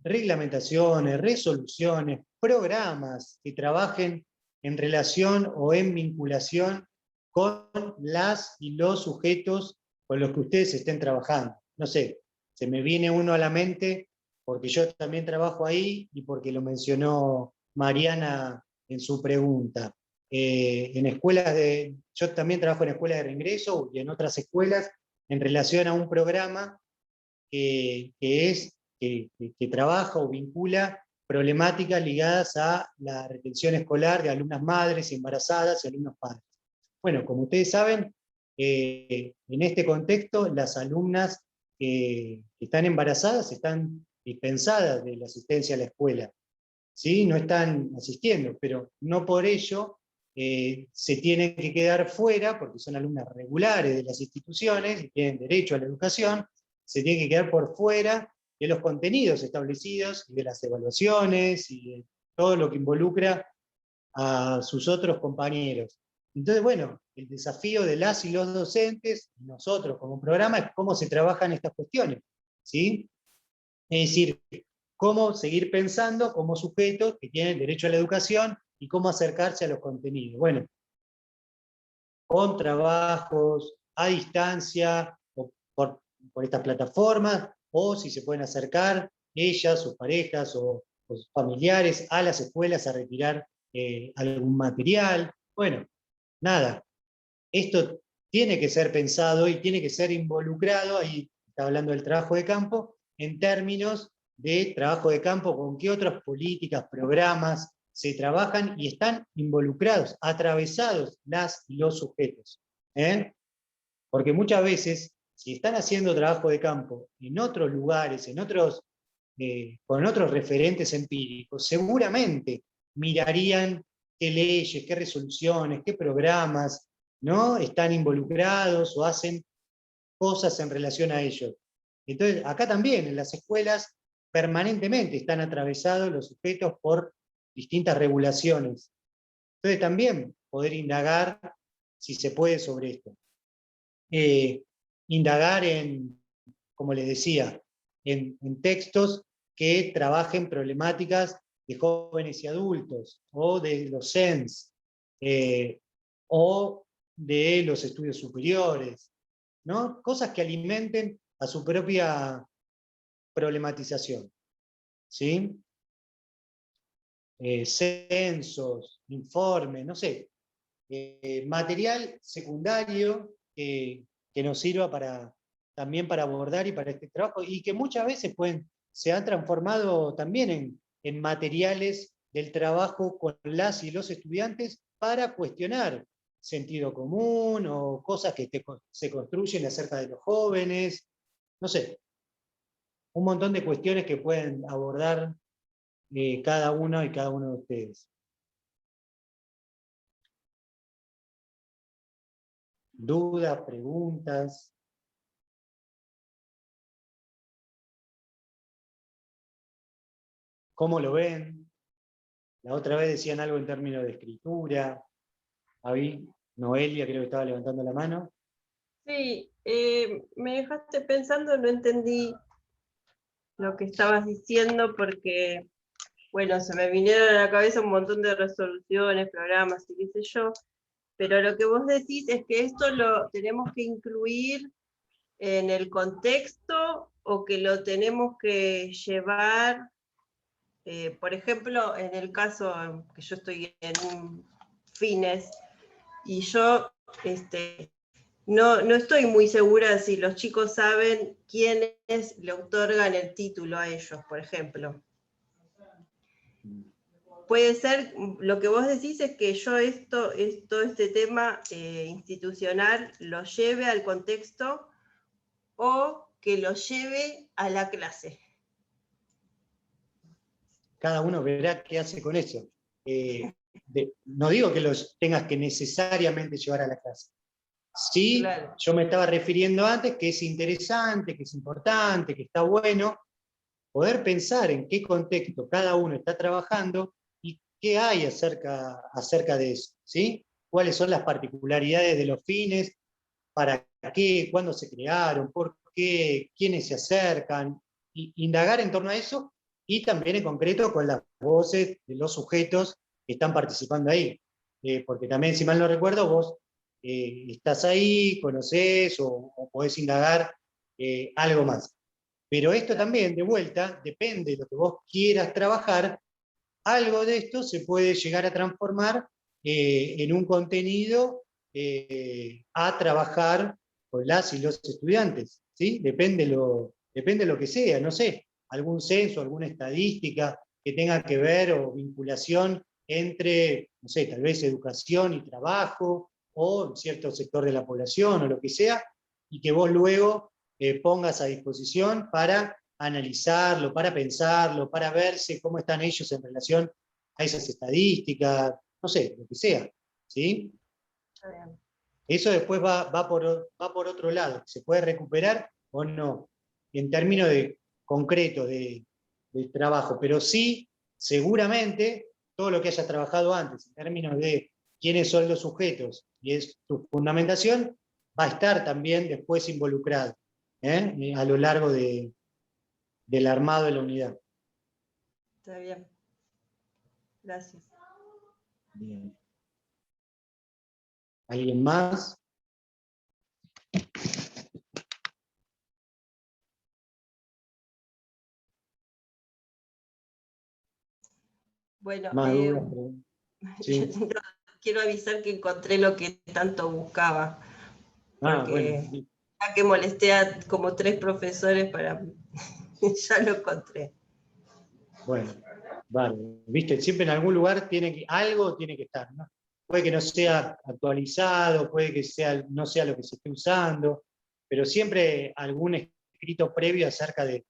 reglamentaciones, resoluciones, programas que trabajen en relación o en vinculación con las y los sujetos con los que ustedes estén trabajando. No sé, se me viene uno a la mente porque yo también trabajo ahí y porque lo mencionó Mariana en su pregunta. En escuelas yo también trabajo en escuelas de reingreso y en otras escuelas en relación a un programa que trabaja o vincula problemáticas ligadas a la retención escolar de alumnas madres, embarazadas y alumnos padres. Bueno, como ustedes saben, en este contexto las alumnas que están embarazadas están dispensadas de la asistencia a la escuela, ¿sí? No están asistiendo, pero no por ello se tienen que quedar fuera, porque son alumnas regulares de las instituciones y tienen derecho a la educación, se tienen que quedar por fuera de los contenidos establecidos y de las evaluaciones y de todo lo que involucra a sus otros compañeros. Entonces, bueno, el desafío de las y los docentes, nosotros como programa, es cómo se trabajan estas cuestiones, ¿sí? Es decir, cómo seguir pensando como sujetos que tienen derecho a la educación y cómo acercarse a los contenidos. Bueno, con trabajos a distancia, o por estas plataformas, o si se pueden acercar ellas, sus parejas o sus familiares a las escuelas a retirar algún material. Bueno, nada, esto tiene que ser pensado y tiene que ser involucrado, ahí está hablando del trabajo de campo, en términos de trabajo de campo, con qué otras políticas, programas se trabajan y están involucrados, atravesados las y los sujetos. Porque muchas veces, si están haciendo trabajo de campo en otros lugares, con otros referentes empíricos, seguramente mirarían qué leyes, qué resoluciones, qué programas, ¿no? Están involucrados o hacen cosas en relación a ellos. Entonces, acá también, en las escuelas, permanentemente están atravesados los sujetos por distintas regulaciones. Entonces, también poder indagar, si se puede, sobre esto. Indagar como les decía, en textos que trabajen problemáticas de jóvenes y adultos, o de los SENS, o de los estudios superiores, ¿no? Cosas que alimenten a su propia problematización, ¿sí? Censos, informes, no sé, material secundario que nos sirva también para abordar y para este trabajo, y que muchas veces se han transformado también en materiales del trabajo con las y los estudiantes para cuestionar sentido común o cosas que se construyen acerca de los jóvenes, no sé, un montón de cuestiones que pueden abordar cada uno y cada uno de ustedes. ¿Dudas, preguntas? ¿Cómo lo ven? La otra vez decían algo en términos de escritura. Noelia creo que estaba levantando la mano. Sí, me dejaste pensando, no entendí lo que estabas diciendo, porque, bueno, se me vinieron a la cabeza un montón de resoluciones, programas y qué sé yo, pero lo que vos decís es que esto lo tenemos que incluir en el contexto o que lo tenemos que llevar, por ejemplo, en el caso que yo estoy en un fines y yo no estoy muy segura si los chicos saben quiénes le otorgan el título a ellos, por ejemplo. Puede ser, lo que vos decís es que yo todo este tema institucional lo lleve al contexto o que lo lleve a la clase. Cada uno verá qué hace con eso. No digo que los tengas que necesariamente llevar a la clase. Sí, claro. Yo me estaba refiriendo antes que es interesante, que es importante, que está bueno poder pensar en qué contexto cada uno está trabajando y qué hay acerca de eso, ¿sí? Cuáles son las particularidades de los fines, para qué, cuándo se crearon, por qué, quiénes se acercan, indagar en torno a eso, y también en concreto con las voces de los sujetos que están participando ahí. Porque también, si mal no recuerdo, vos estás ahí, conocés o podés indagar algo más. Pero esto también, de vuelta, depende de lo que vos quieras trabajar, algo de esto se puede llegar a transformar en un contenido a trabajar con las y los estudiantes, ¿sí? Depende lo que sea, no sé, algún censo, alguna estadística que tenga que ver o vinculación entre, no sé, tal vez educación y trabajo, o cierto sector de la población, o lo que sea, y que vos luego pongas a disposición para analizarlo, para pensarlo, para verse cómo están ellos en relación a esas estadísticas, no sé, lo que sea, ¿sí? Eso después va por otro lado, ¿se puede recuperar o no? En términos concretos de trabajo, pero sí, seguramente, todo lo que hayas trabajado antes, en términos de quiénes son los sujetos y es tu fundamentación, va a estar también después involucrado a lo largo del armado de la unidad. Está bien. Gracias. Bien. ¿Alguien más? Bueno, ¿Más dudas? Sí. Quiero avisar que encontré lo que tanto buscaba. Porque Bueno. ya que molesté a como 3 profesores ya lo encontré. Bueno, vale. Viste, siempre en algún lugar algo tiene que estar, ¿no? Puede que no sea actualizado, puede que no sea lo que se esté usando, pero siempre algún escrito previo acerca de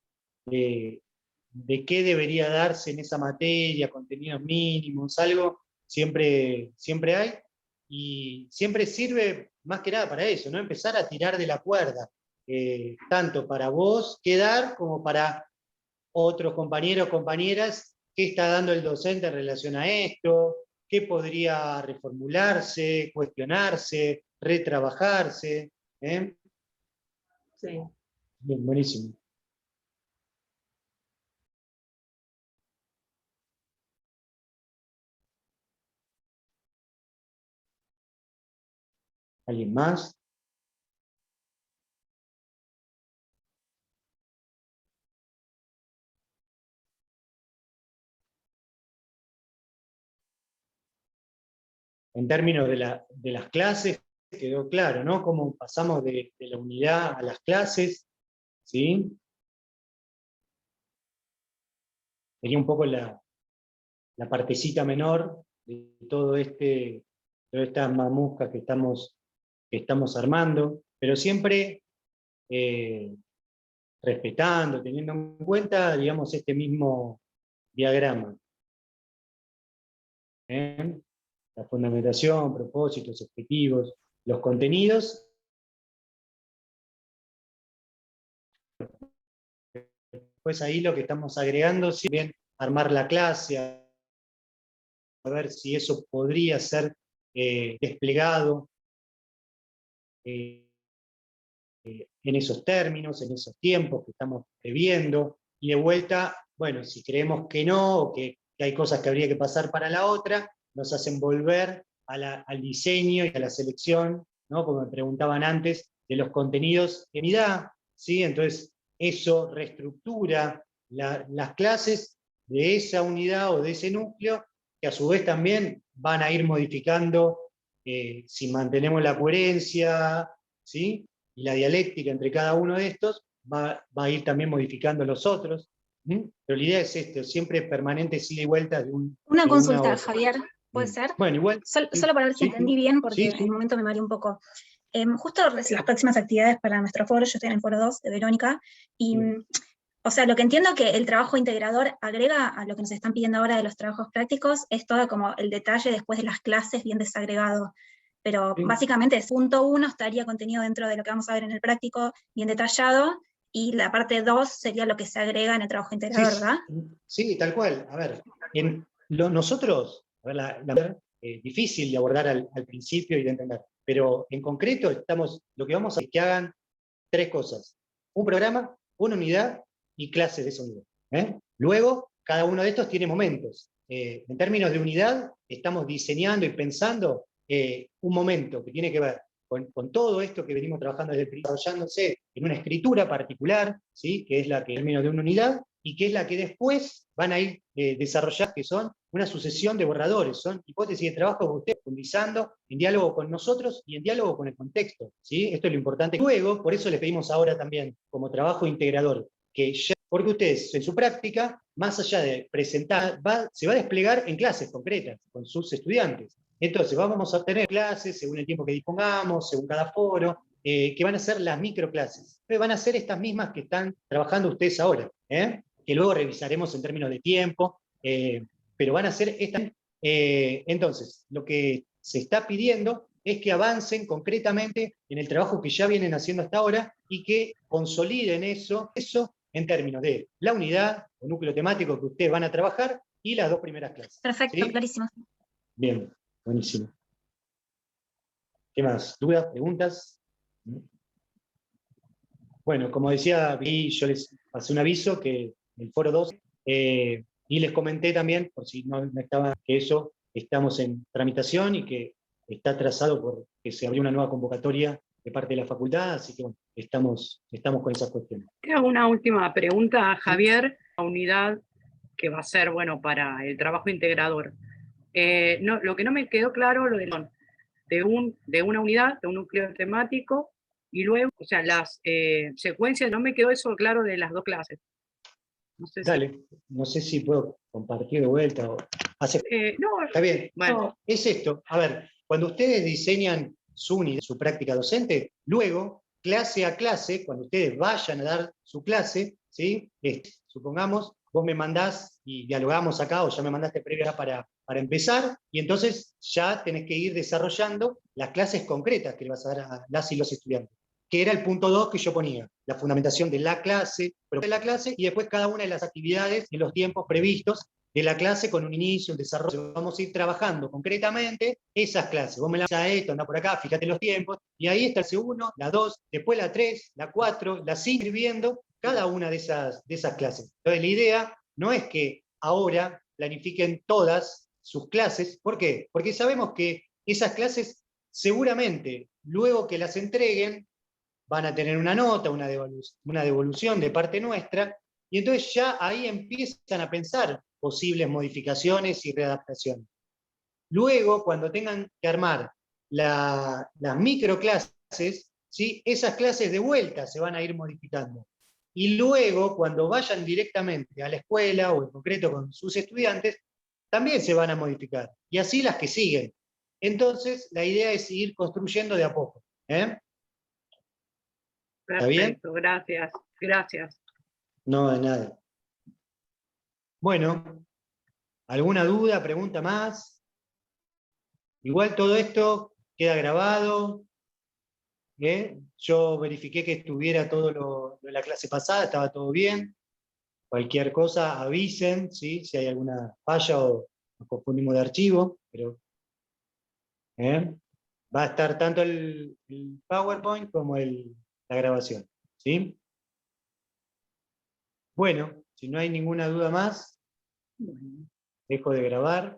qué debería darse en esa materia, contenidos mínimos, algo, siempre hay, y siempre sirve más que nada para eso, ¿no? Empezar a tirar de la cuerda, tanto para vos quedar como para otros compañeros o compañeras, qué está dando el docente en relación a esto, qué podría reformularse, cuestionarse, retrabajarse. Sí. Bien, buenísimo. ¿Alguien más? En términos de las clases, quedó claro, ¿no? Cómo pasamos de la unidad a las clases, ¿sí? Sería un poco la partecita menor de toda esta mamusca que estamos armando, pero siempre respetando, teniendo en cuenta, digamos, este mismo diagrama. La fundamentación, propósitos, objetivos, los contenidos. Pues ahí lo que estamos agregando, si bien armar la clase, a ver si eso podría ser desplegado en esos términos, en esos tiempos que estamos previendo, y de vuelta, bueno, si creemos que no, o que hay cosas que habría que pasar para la otra, nos hacen volver al diseño y a la selección, ¿no? Como me preguntaban antes, de los contenidos en unidad, ¿sí? Entonces, eso reestructura las clases de esa unidad o de ese núcleo, que a su vez también van a ir modificando, si mantenemos la coherencia, ¿sí? Y la dialéctica entre cada uno de estos, va a ir también modificando los otros. Pero la idea es esto, siempre permanente ida y vuelta de Una una a consulta, otra. Javier, ¿puede ser? Bueno, igual. Solo para ver si sí, entendí bien, porque sí, en un momento me mareé un poco. Justo las próximas actividades para nuestro foro, yo estoy en el foro 2 de Verónica, y Bien. o sea, lo que entiendo que el trabajo integrador agrega a lo que nos están pidiendo ahora de los trabajos prácticos es todo como el detalle después de las clases bien desagregado. Pero Sí. básicamente es punto 1 estaría contenido dentro de lo que vamos a ver en el práctico bien detallado, y la parte 2 sería lo que se agrega en el trabajo integrador, ¿verdad? Sí, tal cual. A ver, nosotros, a ver, difícil de abordar al principio y de entender, pero en concreto lo que vamos a hacer es que hagan 3 cosas: un programa, una unidad y clases de esa unidad. Luego, cada uno de estos tiene momentos. En términos de unidad, estamos diseñando y pensando un momento que tiene que ver con todo esto que venimos trabajando desde el principio, desarrollándose en una escritura particular, ¿sí? Que es la que en términos de una unidad, y que es la que después van a ir desarrollando, que son una sucesión de borradores, son hipótesis de trabajo que ustedes profundizando en diálogo con nosotros y en diálogo con el contexto, ¿sí? Esto es lo importante. Luego, por eso les pedimos ahora también, como trabajo integrador, que ya, porque ustedes en su práctica, más allá de presentar, se va a desplegar en clases concretas con sus estudiantes. Entonces vamos a tener clases según el tiempo que dispongamos, según cada foro, que van a ser las microclases. Van a ser estas mismas que están trabajando ustedes ahora, que luego revisaremos en términos de tiempo, pero van a ser estas. Entonces, lo que se está pidiendo es que avancen concretamente en el trabajo que ya vienen haciendo hasta ahora y que consoliden eso en términos de la unidad o núcleo temático que ustedes van a trabajar y las 2 primeras clases. Perfecto, ¿sí? clarísimo. Bien, buenísimo. ¿Qué más? ¿Dudas? ¿Preguntas? Bueno, como decía, yo les pasé un aviso que el foro 2, y les comenté también, por si no estaban, que eso estamos en tramitación y que está trazado por que se abrió una nueva convocatoria de parte de la facultad, así que bueno, estamos con esas cuestiones. Te hago una última pregunta, Javier. La unidad que va a ser, bueno, para el trabajo integrador. No, lo que no me quedó claro, lo de una unidad, de un núcleo temático, y luego, o sea, las secuencias, no me quedó eso claro de las 2 clases. No sé Dale, no sé si puedo compartir de vuelta. no, Está bien. bueno. No, es esto. A ver, cuando ustedes diseñan su unidad, su práctica docente, luego, clase a clase, cuando ustedes vayan a dar su clase, ¿sí? Supongamos, vos me mandás y dialogamos acá, o ya me mandaste previa para empezar, y entonces ya tenés que ir desarrollando las clases concretas que le vas a dar a las y los estudiantes, que era el punto 2 que yo ponía, la fundamentación de la clase, y después cada una de las actividades en los tiempos previstos de la clase con un inicio, un desarrollo. Vamos a ir trabajando concretamente esas clases. Vos me lanzás esto, anda por acá, fíjate los tiempos, y ahí está el C1, la 2, después la 3, la 4, la 5, ir viendo cada una de esas clases. Entonces la idea no es que ahora planifiquen todas sus clases. ¿Por qué? Porque sabemos que esas clases seguramente, luego que las entreguen, van a tener una nota, una devolución de parte nuestra, y entonces ya ahí empiezan a pensar posibles modificaciones y readaptaciones. Luego, cuando tengan que armar las microclases, ¿sí? Esas clases de vuelta se van a ir modificando. Y luego, cuando vayan directamente a la escuela, o en concreto con sus estudiantes, también se van a modificar. Y así las que siguen. Entonces, la idea es ir construyendo de a poco. ¿Está bien? Perfecto, gracias, gracias. No, de nada. Bueno, ¿alguna duda, pregunta más? Igual todo esto queda grabado. Yo verifiqué que estuviera todo lo de la clase pasada, estaba todo bien. Cualquier cosa avisen, ¿sí? Si hay alguna falla o nos confundimos de archivo, pero va a estar tanto el PowerPoint como la grabación. ¿Sí? Bueno, Si no hay ninguna duda más, Bueno. dejo de grabar.